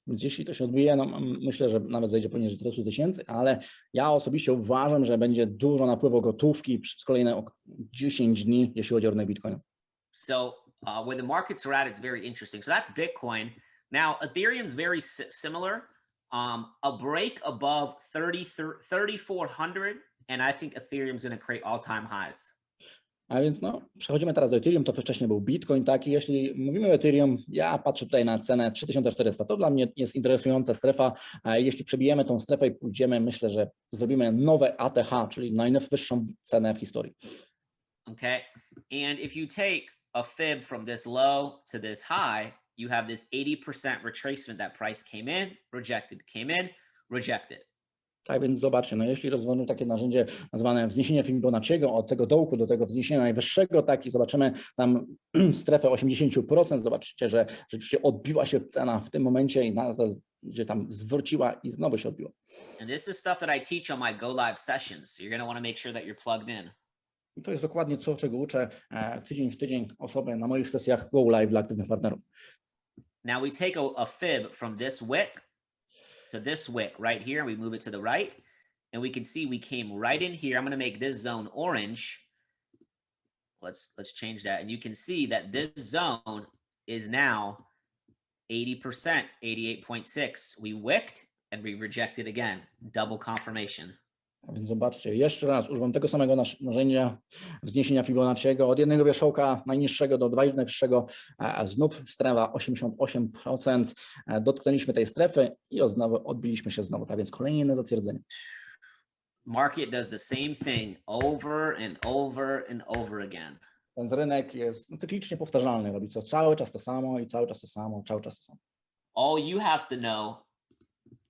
Więc jeśli to się odbije, no myślę, że nawet zejdzie poniżej 400 000, ale ja osobiście uważam, że będzie dużo napływu gotówki przez kolejne 10 dni, jeśli chodzi o rynek Bitcoina. So where the markets are at, it's very interesting. So that's Bitcoin. Now, Ethereum's very similar. A break above 3,400, and I think Ethereum's going to create all-time highs. A więc no, przechodzimy teraz do Ethereum, to wcześniej był Bitcoin, tak, i jeśli mówimy o Ethereum, ja patrzę tutaj na cenę 3400, to dla mnie jest interesująca strefa, jeśli przebijemy tą strefę i pójdziemy, myślę, że zrobimy nowe ATH, czyli najwyższą cenę w historii. Okay, and if you take a fib from this low to this high, you have this 80% retracement. That price came in, rejected. Tak więc zobaczcie, no jeśli rozwiążemy takie narzędzie nazwane wzniesienie Fibonacciego od tego dołku do tego wzniesienia najwyższego, tak, i zobaczymy tam strefę 80%, zobaczycie, że rzeczywiście odbiła się cena w tym momencie i nadal gdzie tam zwróciła i znowu się odbiła. And this is stuff that I teach on my Go Live sessions. So you're going to want to make sure that you're plugged in. I to jest dokładnie to, czego uczę tydzień w tydzień osoby na moich sesjach Go Live dla aktywnych partnerów. Now we take a fib from this wick to this wick right here, and we move it to the right, and we can see we came right in here. I'm going to make this zone orange. Let's change that, and you can see that this zone is now 80%, 88.6. We wicked and we rejected again. Double confirmation. A więc zobaczcie, jeszcze raz używam tego samego narzędzia wzniesienia Fibonacciego od jednego wierzchołka najniższego do najwyższego, a znów strefa 88%. Dotknęliśmy tej strefy i znowu odbiliśmy się znowu, tak więc kolejne zatwierdzenie. Market does the same thing over and over and over again. Więc rynek jest cyklicznie powtarzalny, robi to cały czas to samo i cały czas to samo, cały czas to samo. All you have to know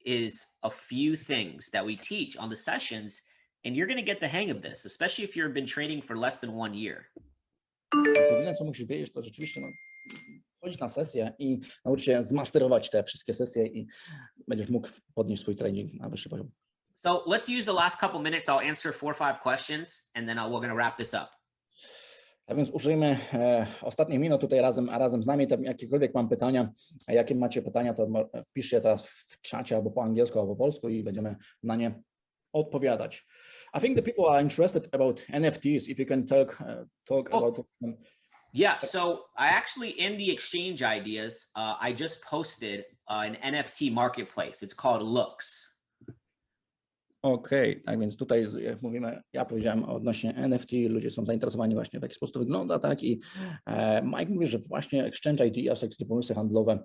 is a few things that we teach on the sessions, and you're going to get the hang of this, especially if you've been trading for less than 1 year. Jedyne, co musisz wiedzieć, to rzeczywiście wchodzić na sesję i nauczyć się zmasterować te wszystkie sesje i będziesz mógł podnieść swój trading na wyższy poziom. So let's use the last couple minutes. I'll answer 4 or 5 questions, and then we're going to wrap this up. Tak więc użyjmy ostatnich minut tutaj razem z nami. Jakiekolwiek mam pytania, a jakie macie pytania, to wpiszcie teraz w czacie albo po angielsku, albo po polsku i będziemy na nie odpowiadać. I think the people are interested about NFTs. If you can talk about them. Yeah, so I actually, in the exchange ideas, I just posted an NFT marketplace. It's called Looks. Okej, tak więc tutaj jak mówimy, ja powiedziałem odnośnie NFT, ludzie są zainteresowani właśnie w jaki sposób to wygląda, tak, i Mike mówi, że właśnie exchange ideas, jak pomysły handlowe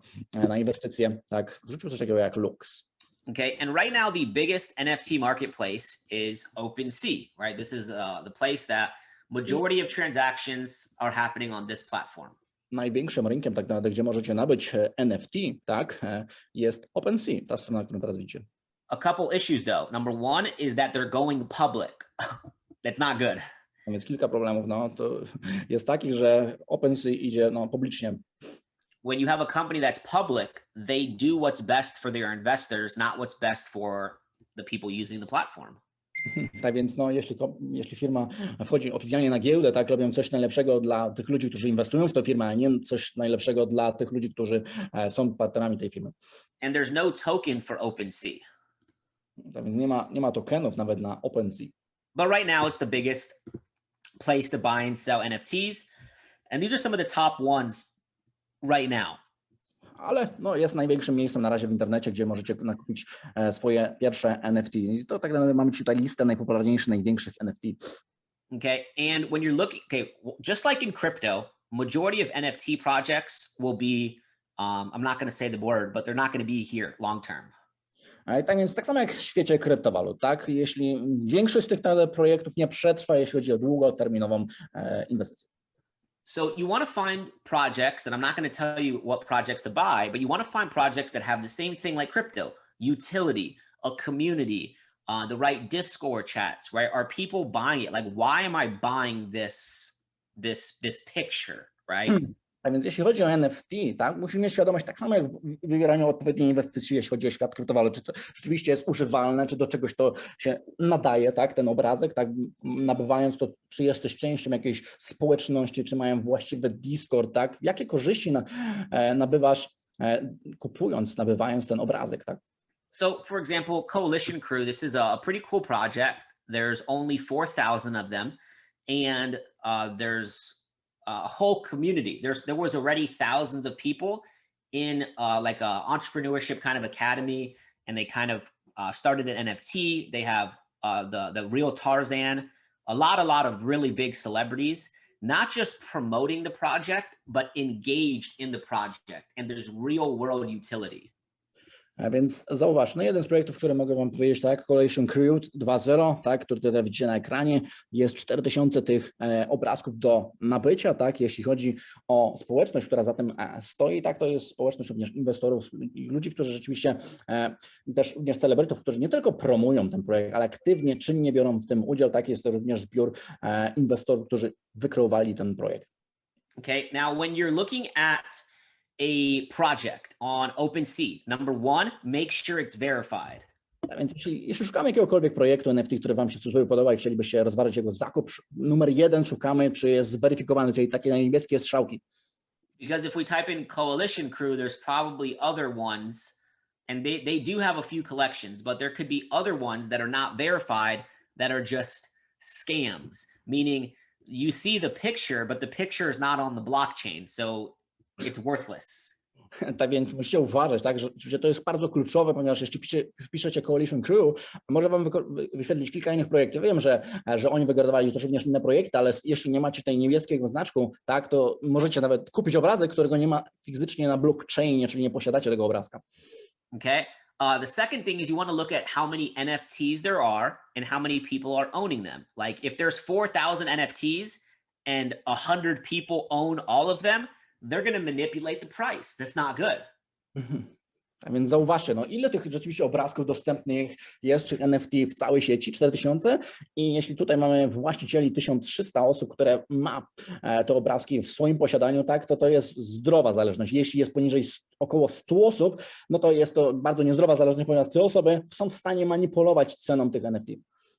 na inwestycje, tak, wrzucił coś takiego jak Lux. Okay, and right now the biggest NFT marketplace is OpenSea, right? This is the place that majority of transactions are happening on this platform. Największym rynkiem, tak naprawdę, gdzie możecie nabyć NFT, tak, jest OpenSea, ta strona, którą teraz widzicie. A couple issues though. Number one is that they're going public. That's not good. A więc kilka problemów, no, to jest takich, że OpenSea idzie publicznie. When you have a company that's public, they do what's best for their investors, not what's best for the people using the platform. Tak więc jeśli firma wchodzi oficjalnie na giełdę, tak, robią coś najlepszego dla tych ludzi, którzy inwestują w tę firmę, a nie coś najlepszego dla tych ludzi, którzy są partnerami tej firmy. And there's no token for OpenSea. Tak więc nie ma tokenów nawet na OpenSea. But right now it's the biggest place to buy and sell NFTs. And these are some of the top ones right now. Ale jest największym miejscem na razie w internecie, gdzie możecie nakupić swoje pierwsze NFT. I to tak naprawdę mamy tutaj listę najpopularniejszych, największych NFT. Okay, and when you're looking, just like in crypto, majority of NFT projects will be, I'm not going to say the word, but they're not going to be here long term. Tak więc tak samo jak w świecie kryptowalut, tak? Jeśli większość z tych projektów nie przetrwa, jeśli chodzi o długoterminową inwestycję. So you want to find projects, and I'm not going to tell you what projects to buy, but you want to find projects that have the same thing like crypto: utility, a community, the right Discord chats, right? Are people buying it? Like, why am I buying this picture, right? Tak więc jeśli chodzi o NFT, tak, musimy mieć świadomość, tak samo jak w wybieraniu odpowiedniej inwestycji, jeśli chodzi o świat kryptowalut, czy to rzeczywiście jest używalne, czy do czegoś to się nadaje, tak, ten obrazek, tak, nabywając to, czy jesteś częścią jakiejś społeczności, czy mają właściwy Discord, tak, jakie korzyści nabywasz, nabywając ten obrazek, tak. So, for example, Coalition Crew, this is a pretty cool project. There's only 4,000 of them, and there's a whole community. There was already thousands of people in like a entrepreneurship kind of academy, and they kind of started an NFT. They have the real Tarzan, a lot of really big celebrities, not just promoting the project, but engaged in the project, and there's real world utility. A więc zauważ, jeden z projektów, który mogę wam powiedzieć, tak, Coalition Crew 2.0, tak, który tutaj widzicie na ekranie, jest 4000 tych obrazków do nabycia, tak, jeśli chodzi o społeczność, która za tym stoi, tak, to jest społeczność również inwestorów i ludzi, którzy rzeczywiście, też również celebrytów, którzy nie tylko promują ten projekt, ale aktywnie, czynnie biorą w tym udział, tak, jest to również zbiór inwestorów, którzy wykreowali ten projekt. Okay, now when you're looking at a project on OpenSea, number one, make sure it's verified. A więc jeśli szukamy jakiegokolwiek projektu NFT, który wam się w cudzysłowie podoba i chcielibyście rozważyć jego zakup, numer jeden szukamy, czy jest zweryfikowany, czyli takie niebieskie strzałki. Because if we type in Coalition Crew, there's probably other ones, and they do have a few collections, but there could be other ones that are not verified that are just scams, meaning you see the picture, but the picture is not on the blockchain, so it's worthless. Tak więc musicie uważać, tak, że to jest bardzo kluczowe, ponieważ jeśli wpiszecie Coalition Crew, może wam wyświetlić kilka innych projektów. Wiem, że oni wygradowali też również inne projekty, ale jeśli nie macie tej niebieskiego znaczku, tak, to możecie nawet kupić obrazek, którego nie ma fizycznie na blockchainie, czyli nie posiadacie tego obrazka. Okay. The second thing is you want to look at how many NFTs there are and how many people are owning them. Like if there's 4,000 NFTs and 100 people own all of them, they're going to manipulate the price. That's not good. A więc zauważcie, ile tych rzeczywiście obrazków dostępnych jest, czy NFT w całej sieci, 4000, i jeśli tutaj mamy właścicieli 1300 osób, które ma te obrazki w swoim posiadaniu, tak, to jest zdrowa zależność. Jeśli jest poniżej około 100 osób, to jest to bardzo niezdrowa zależność, ponieważ te osoby są w stanie manipulować ceną tych NFT.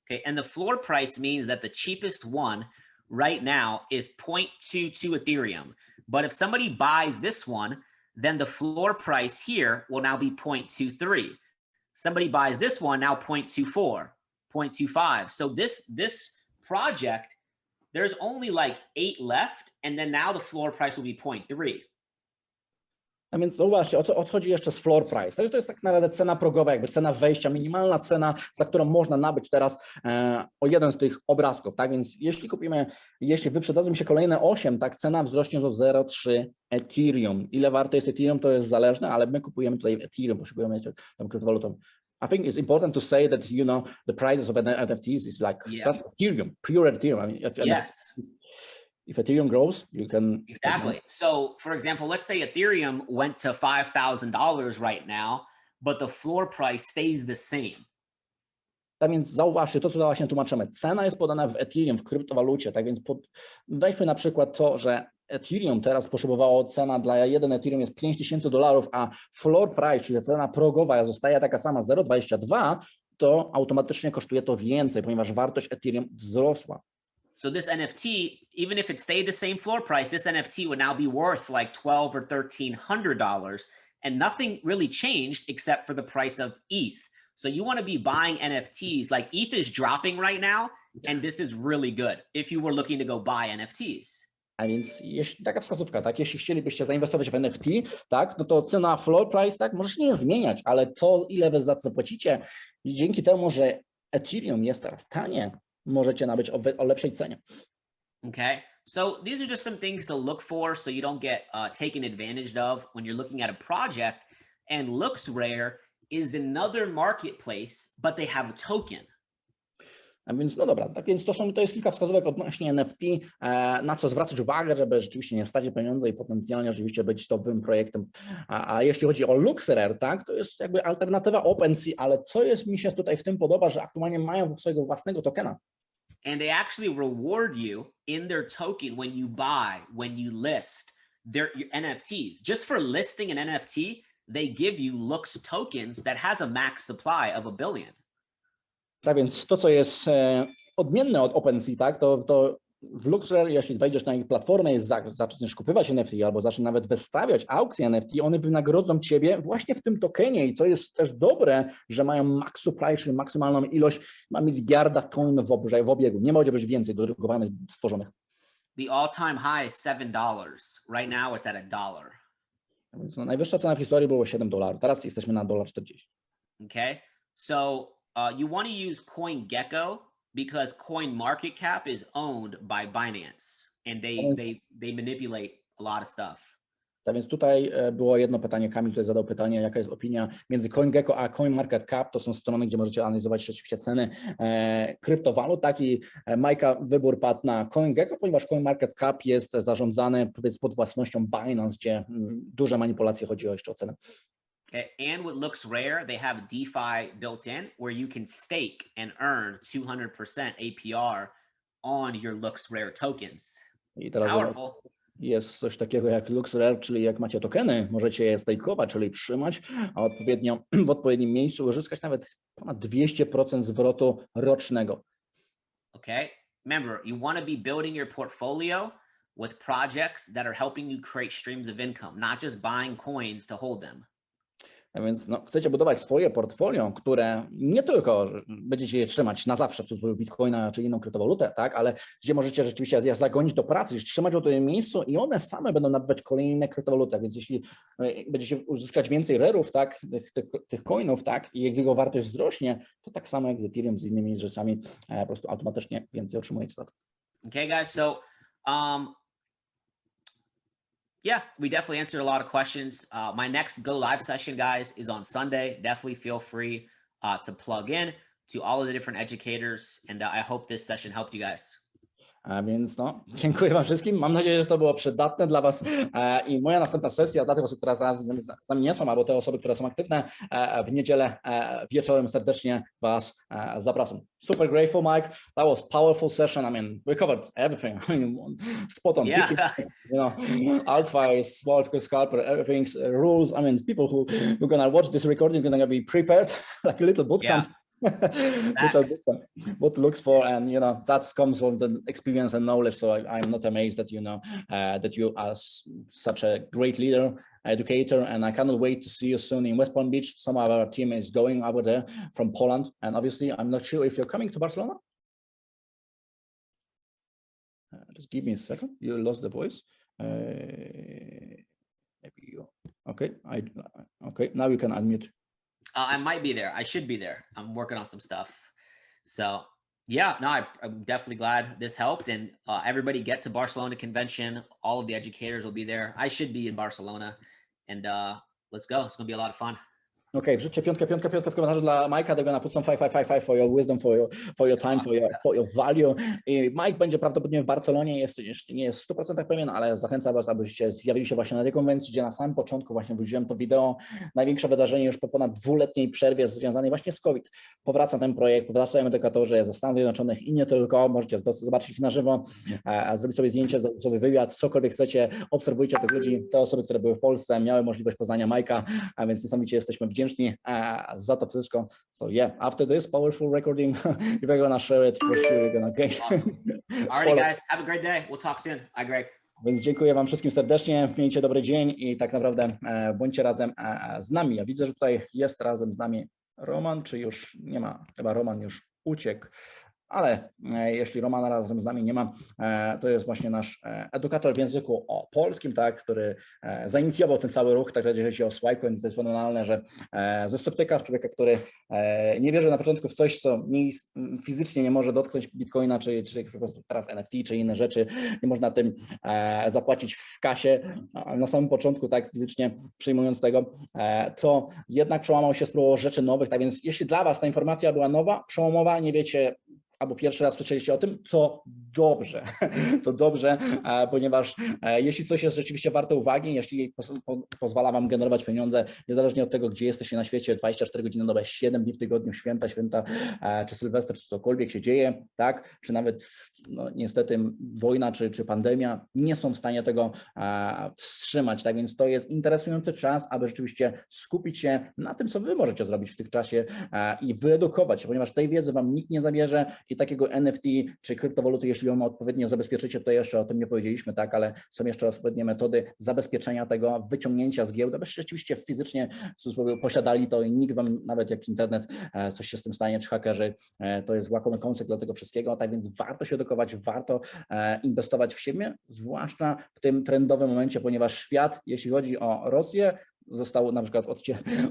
Okay, and the floor price means that the cheapest one right now is 0.22 Ethereum. But if somebody buys this one, then the floor price here will now be 0.23. Somebody buys this one, now 0.24, 0.25. So this project, there's only like 8 left, and then now the floor price will be 0.3. A więc zauważcie, o co chodzi jeszcze z floor price. To jest tak naprawdę cena progowa, jakby cena wejścia, minimalna cena, za którą można nabyć teraz o jeden z tych obrazków. Tak więc jeśli wyprzedadzą się kolejne 8, tak, cena wzrośnie do 0,3 Ethereum. Ile warte jest Ethereum, to jest zależne, ale my kupujemy tutaj Ethereum, poszukujemy tam kryptowalutą. I think it's important to say that, the prices of NFTs is like just Ethereum, pure Ethereum. I mean, if Ethereum grows, you can. Exactly. So for example, let's say Ethereum went to $5,000 right now, but the floor price stays the same. Tak więc zauważcie, to co właśnie tłumaczymy, cena jest podana w Ethereum, w kryptowalucie, tak więc weźmy na przykład to, że Ethereum teraz potrzebowało, cena dla 1 Ethereum jest $5,000, a floor price, czyli cena progowa zostaje taka sama 0,22, to automatycznie kosztuje to więcej, ponieważ wartość Ethereum wzrosła. So this NFT, even if it stayed the same floor price, this NFT would now be worth like $1,200 or $1,300, and nothing really changed except for the price of ETH. So you want to be buying NFTs, like ETH is dropping right now, and this is really good if you were looking to go buy NFTs. A więc taka wskazówka, tak, jeśli chcielibyście zainwestować w NFT, tak, no to cena floor price, tak, może się nie zmieniać, ale to, ile wy za co płacicie, i dzięki temu, że Ethereum jest teraz tanie, możecie nabyć o lepszej cenie. Okay, so these are just some things to look for so you don't get taken advantage of when you're looking at a project. And LooksRare is another marketplace, but they have a token. A więc no dobra, tak więc to jest kilka wskazówek odnośnie NFT, na co zwracać uwagę, żeby rzeczywiście nie stracić pieniądze i potencjalnie rzeczywiście być topowym projektem. A jeśli chodzi o LooksRare, tak, to jest jakby alternatywa OpenSea, ale co mi się tutaj w tym podoba, że aktualnie mają swojego własnego tokena. And they actually reward you in their token when you buy, when you list your NFTs. Just for listing an NFT, they give you Looks tokens that has a max supply of 1 billion. Tak więc to, co jest odmienne od OpenSea, tak, to w LooksRare, jeśli wejdziesz na ich platformę i zaczniesz kupywać NFT albo zaczniesz nawet wystawiać aukcje NFT, one wynagrodzą ciebie właśnie w tym tokenie i co jest też dobre, że mają max supply, czyli maksymalną ilość, ma miliarda coinów w obiegu. Nie może być więcej dodrukowanych, stworzonych. The all-time high is $7. Right now it's at $1. Więc no, najwyższa cena w historii było $7. Teraz jesteśmy na $1.40. Okay, so you want to use CoinGecko because CoinMarketCap is owned by Binance and they manipulate a lot of stuff. Tak więc tutaj było jedno pytanie, Kamil tutaj zadał pytanie, jaka jest opinia między CoinGecko a CoinMarketCap, to są strony, gdzie możecie analizować rzeczywiście ceny kryptowalut, tak i Majka wybór padł na CoinGecko, ponieważ CoinMarketCap jest zarządzany pod własnością Binance, gdzie duże manipulacje chodzi jeszcze o cenę. Okay. And with LooksRare, they have DeFi built in where you can stake and earn 200% APR on your LooksRare tokens. I teraz Powerful. Jest coś takiego jak LooksRare, czyli jak macie tokeny, możecie je stake'ować, czyli trzymać, a w odpowiednim miejscu uzyskać nawet ponad 200% zwrotu rocznego. Okay. Remember, you want to be building your portfolio with projects that are helping you create streams of income, not just buying coins to hold them. A więc chcecie budować swoje portfolio, które nie tylko będziecie je trzymać na zawsze, w Bitcoina czy inną kryptowalutę, tak, ale gdzie możecie rzeczywiście je zagonić do pracy, trzymać w tym miejscu i one same będą nabywać kolejne kryptowaluty. A więc jeśli będziecie uzyskać więcej rarów, tak, tych coinów, tak, i jak jego wartość wzrośnie, to tak samo jak z Ethereum, z innymi rzeczami, po prostu automatycznie więcej otrzymujecie za to. Okay, guys, so yeah, we definitely answered a lot of questions. My next go live session, guys, is on Sunday. Definitely feel free to plug in to all of the different educators, and I hope this session helped you guys. A więc dziękuję wam wszystkim. Mam nadzieję, że to było przydatne dla was i moja następna sesja dla tych osób, które z nami nie są, albo te osoby, które są aktywne w niedzielę wieczorem serdecznie was zapraszam. Super grateful, Mike. That was powerful session. I mean, we covered everything. I mean, spot on. Yeah. 50%, altfire, small scalper, everything's rules. I mean, people who are gonna watch this recording are gonna be prepared like a little bootcamp. Yeah. What looks for, and that comes from the experience and knowledge. So I'm not amazed that that you are such a great leader, educator, and I cannot wait to see you soon in West Palm Beach. Some of our team is going over there from Poland, and obviously I'm not sure if you're coming to Barcelona. Just give me a second. You lost the voice. Maybe you. Okay. Okay. Now you can unmute. I might be there. I should be there. I'm working on some stuff. So yeah, no, I'm definitely glad this helped, and everybody get to Barcelona convention. All of the educators will be there. I should be in Barcelona, and let's go. It's going to be a lot of fun. Okej, wrzućcie piątkę w komentarzu dla Mike'a, they're gonna put some 555 for your wisdom, for your time, for your value. I Mike będzie prawdopodobnie w Barcelonie, jeszcze nie jest w 100% pewien, ale zachęcam Was, abyście zjawili się właśnie na tej konwencji, gdzie na samym początku właśnie wrzuciłem to wideo. Największe wydarzenie już po ponad 2-letniej przerwie związanej właśnie z COVID. Powraca ten projekt, powracają edukatorzy ze Stanów Zjednoczonych i nie tylko. Możecie zobaczyć ich na żywo, zrobić sobie zdjęcie, zrobić sobie wywiad, cokolwiek chcecie. Obserwujcie tych ludzi, te osoby, które były w Polsce, miały możliwość poznania Mike'a, a więc niesamowicie jesteśmy wdzięczni za to wszystko. So yeah, after this powerful recording, if I'm gonna share it, for sure you're gonna gain. Alrighty guys, have a great day. We'll talk soon. Bye Greg. Więc dziękuję Wam wszystkim serdecznie, miejcie dobry dzień i tak naprawdę bądźcie razem z nami. Ja widzę, że tutaj jest razem z nami Roman, czy już nie ma, chyba Roman już uciekł. Ale jeśli Romana razem z nami nie ma, to jest właśnie nasz edukator w języku polskim, tak, który zainicjował ten cały ruch, tak jeżeli chodzi o Swipecoin, to jest fenomenalne, że ze sceptyka, człowieka, który nie wierzy na początku w coś, co fizycznie nie może dotknąć Bitcoina, czy po prostu teraz NFT, czy inne rzeczy, nie można tym zapłacić w kasie na samym początku, tak, fizycznie przyjmując tego, to jednak przełamał się, spróbował rzeczy nowych, tak więc jeśli dla Was ta informacja była nowa, przełomowa, nie wiecie, albo pierwszy raz słyszeliście o tym, to dobrze, ponieważ jeśli coś jest rzeczywiście warte uwagi, jeśli pozwala Wam generować pieniądze, niezależnie od tego, gdzie jesteście na świecie, 24 godziny na dobę, 7 dni w tygodniu, święta, czy Sylwester, czy cokolwiek się dzieje, tak, czy nawet no, niestety wojna, czy pandemia, nie są w stanie tego wstrzymać, tak więc to jest interesujący czas, aby rzeczywiście skupić się na tym, co Wy możecie zrobić w tym czasie i wyedukować, ponieważ tej wiedzy Wam nikt nie zabierze i takiego NFT, czy kryptowaluty, jeśli ją odpowiednio zabezpieczycie, to jeszcze o tym nie powiedzieliśmy, tak, ale są jeszcze odpowiednie metody zabezpieczenia tego, wyciągnięcia z giełdy, abyście rzeczywiście fizycznie w cudzysłowie posiadali to i nikt Wam, nawet jak internet, coś się z tym stanie, czy hakerzy, to jest łakomy kąsek dla tego wszystkiego, tak więc warto się edukować, warto inwestować w siebie, zwłaszcza w tym trendowym momencie, ponieważ świat, jeśli chodzi o Rosję, został na przykład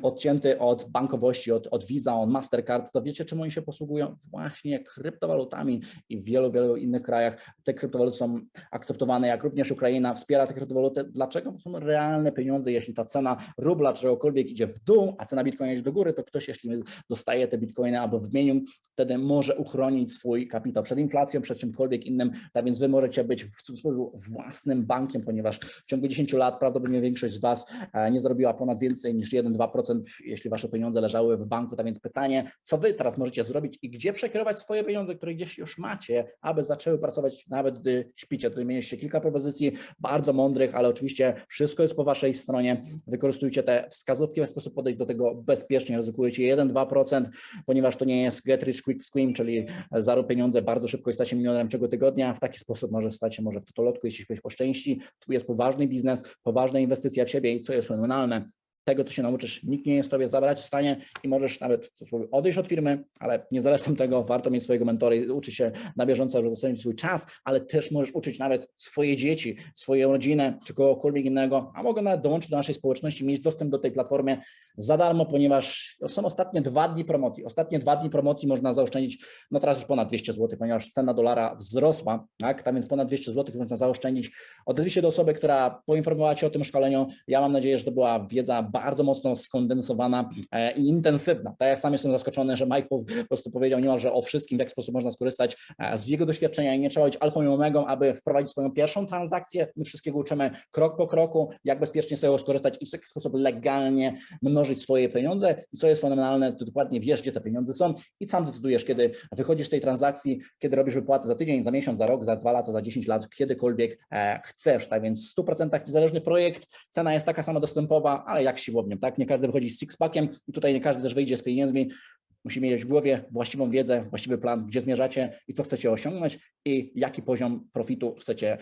odcięty od bankowości, od Visa, od Mastercard, to wiecie, czym oni się posługują? Właśnie kryptowalutami i w wielu innych krajach te kryptowaluty są akceptowane, jak również Ukraina wspiera te kryptowaluty. Dlaczego? To są realne pieniądze. Jeśli ta cena rubla czegokolwiek idzie w dół, a cena bitcoina idzie do góry, to ktoś, jeśli dostaje te bitcoiny albo wymienił, wtedy może uchronić swój kapitał przed inflacją, przed czymkolwiek innym, tak więc Wy możecie być w cudzysłowie własnym bankiem, ponieważ w ciągu 10 lat prawdopodobnie większość z Was nie zrobiła ponad więcej niż 1-2%, jeśli Wasze pieniądze leżały w banku. Tak więc pytanie, co Wy teraz możecie zrobić i gdzie przekierować swoje pieniądze, które gdzieś już macie, aby zaczęły pracować nawet gdy śpicie. Tutaj mieliście kilka propozycji, bardzo mądrych, ale oczywiście wszystko jest po Waszej stronie. Wykorzystujcie te wskazówki, w sposób podejść do tego bezpiecznie, ryzykujecie 1-2%, ponieważ to nie jest get rich quick scheme, czyli zarób pieniądze bardzo szybko i stać się milionerem czego tygodnia. W taki sposób może stać się może w totolotku, jeśli śpieć po szczęści. Tu jest poważny biznes, poważna inwestycja w siebie i co jest fenomenalne, tego, co się nauczysz, nikt nie jest Tobie zabrać w stanie i możesz nawet odejść od firmy, ale nie zalecam tego, warto mieć swojego mentora i uczyć się na bieżąco, że zostawić swój czas, ale też możesz uczyć nawet swoje dzieci, swoją rodzinę, czy kogokolwiek innego, a mogą nawet dołączyć do naszej społeczności, mieć dostęp do tej platformy za darmo, ponieważ są ostatnie 2 dni promocji. Ostatnie 2 dni promocji można zaoszczędzić, no teraz już ponad 200 zł, ponieważ cena dolara wzrosła, tak więc ponad 200 zł można zaoszczędzić. Odezwij się do osoby, która poinformowała Cię o tym szkoleniu. Ja mam nadzieję, że to była wiedza bardzo mocno skondensowana i intensywna. Tak jak sam jestem zaskoczony, że Mike po prostu powiedział niemalże o wszystkim, w jaki sposób można skorzystać z jego doświadczenia i nie trzeba być alfą i omegą, aby wprowadzić swoją pierwszą transakcję. My wszystkiego uczymy krok po kroku, jak bezpiecznie z tego skorzystać i w jaki sposób legalnie mnożyć swoje pieniądze. I co jest fenomenalne, to dokładnie wiesz, gdzie te pieniądze są i sam decydujesz, kiedy wychodzisz z tej transakcji, kiedy robisz wypłaty za tydzień, za miesiąc, za rok, za 2 lata, za 10 lat, kiedykolwiek chcesz. Tak więc w 100% niezależny projekt, cena jest taka sama dostępowa, ale jak siłownią, tak? Nie każdy wychodzi z six-packiem i tutaj nie każdy też wyjdzie z pieniędzmi. Musimy mieć w głowie właściwą wiedzę, właściwy plan, gdzie zmierzacie i co chcecie osiągnąć i jaki poziom profitu chcecie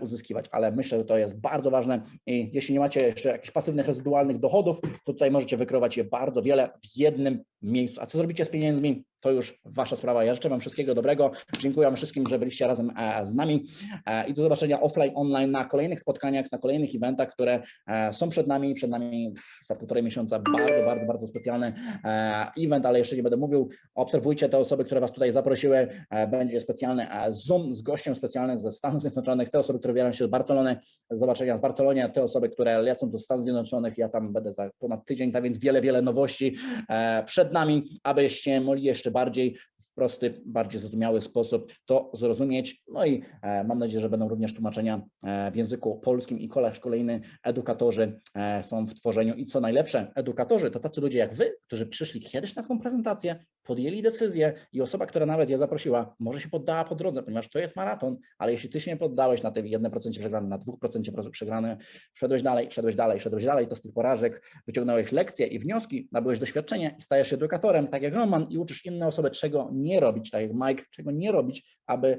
uzyskiwać. Ale myślę, że to jest bardzo ważne i jeśli nie macie jeszcze jakichś pasywnych, rezydualnych dochodów, to tutaj możecie wykreować je bardzo wiele w jednym miejscu. A co zrobicie z pieniędzmi? to już wasza sprawa. Ja życzę wam wszystkiego dobrego. Dziękuję wam wszystkim, że byliście razem z nami i do zobaczenia offline, online na kolejnych spotkaniach, na kolejnych eventach, które są przed nami za 1,5 miesiąca. Bardzo specjalny event, ale jeszcze nie będę mówił. Obserwujcie te osoby, które was tutaj zaprosiły. Będzie specjalny Zoom z gościem specjalnym ze Stanów Zjednoczonych. Te osoby, które wybierają się z Barcelony, do zobaczenia w Barcelonie. Te osoby, które lecą do Stanów Zjednoczonych, ja tam będę za ponad tydzień, tak więc wiele nowości przed nami, abyście mogli jeszcze bardziej w prosty, bardziej zrozumiały sposób to zrozumieć. No i mam nadzieję, że będą również tłumaczenia w języku polskim i kolejni edukatorzy są w tworzeniu. I co najlepsze, edukatorzy to tacy ludzie jak wy, którzy przyszli kiedyś na tą prezentację, podjęli decyzję i osoba, która nawet je zaprosiła, może się poddała po drodze, ponieważ to jest maraton, ale jeśli ty się nie poddałeś na tym 1% przegrany, na 2% przegrany, szedłeś dalej, to z tych porażek wyciągnąłeś lekcje i wnioski, nabyłeś doświadczenie i stajesz się edukatorem, tak jak Roman, i uczysz inne osoby, czego nie robić, tak jak Mike, czego nie robić, aby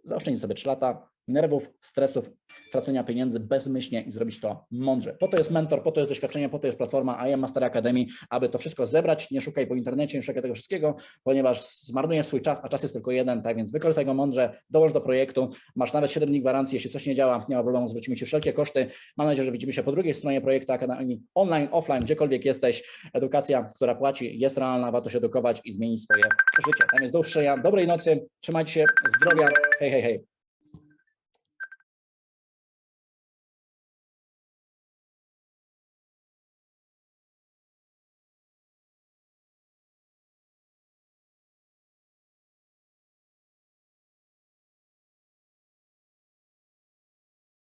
zaoszczędzić sobie 3 lata nerwów, stresów, tracenia pieniędzy bezmyślnie i zrobić to mądrze. Po to jest mentor, po to jest doświadczenie, po to jest platforma I Am Master Academy, aby to wszystko zebrać. Nie szukaj po internecie, nie szukaj tego wszystkiego, ponieważ zmarnujesz swój czas, a czas jest tylko jeden, tak więc wykorzystaj go mądrze, dołącz do projektu, masz nawet 7 dni gwarancji, jeśli coś nie działa, nie ma problemu, zwrócimy ci wszelkie koszty. Mam nadzieję, że widzimy się po drugiej stronie projektu Akademii online, offline, gdziekolwiek jesteś. Edukacja, która płaci, jest realna, warto się edukować i zmienić swoje życie. Tak więc do usłyszenia, dobrej nocy, trzymajcie się, zdrowia, hej.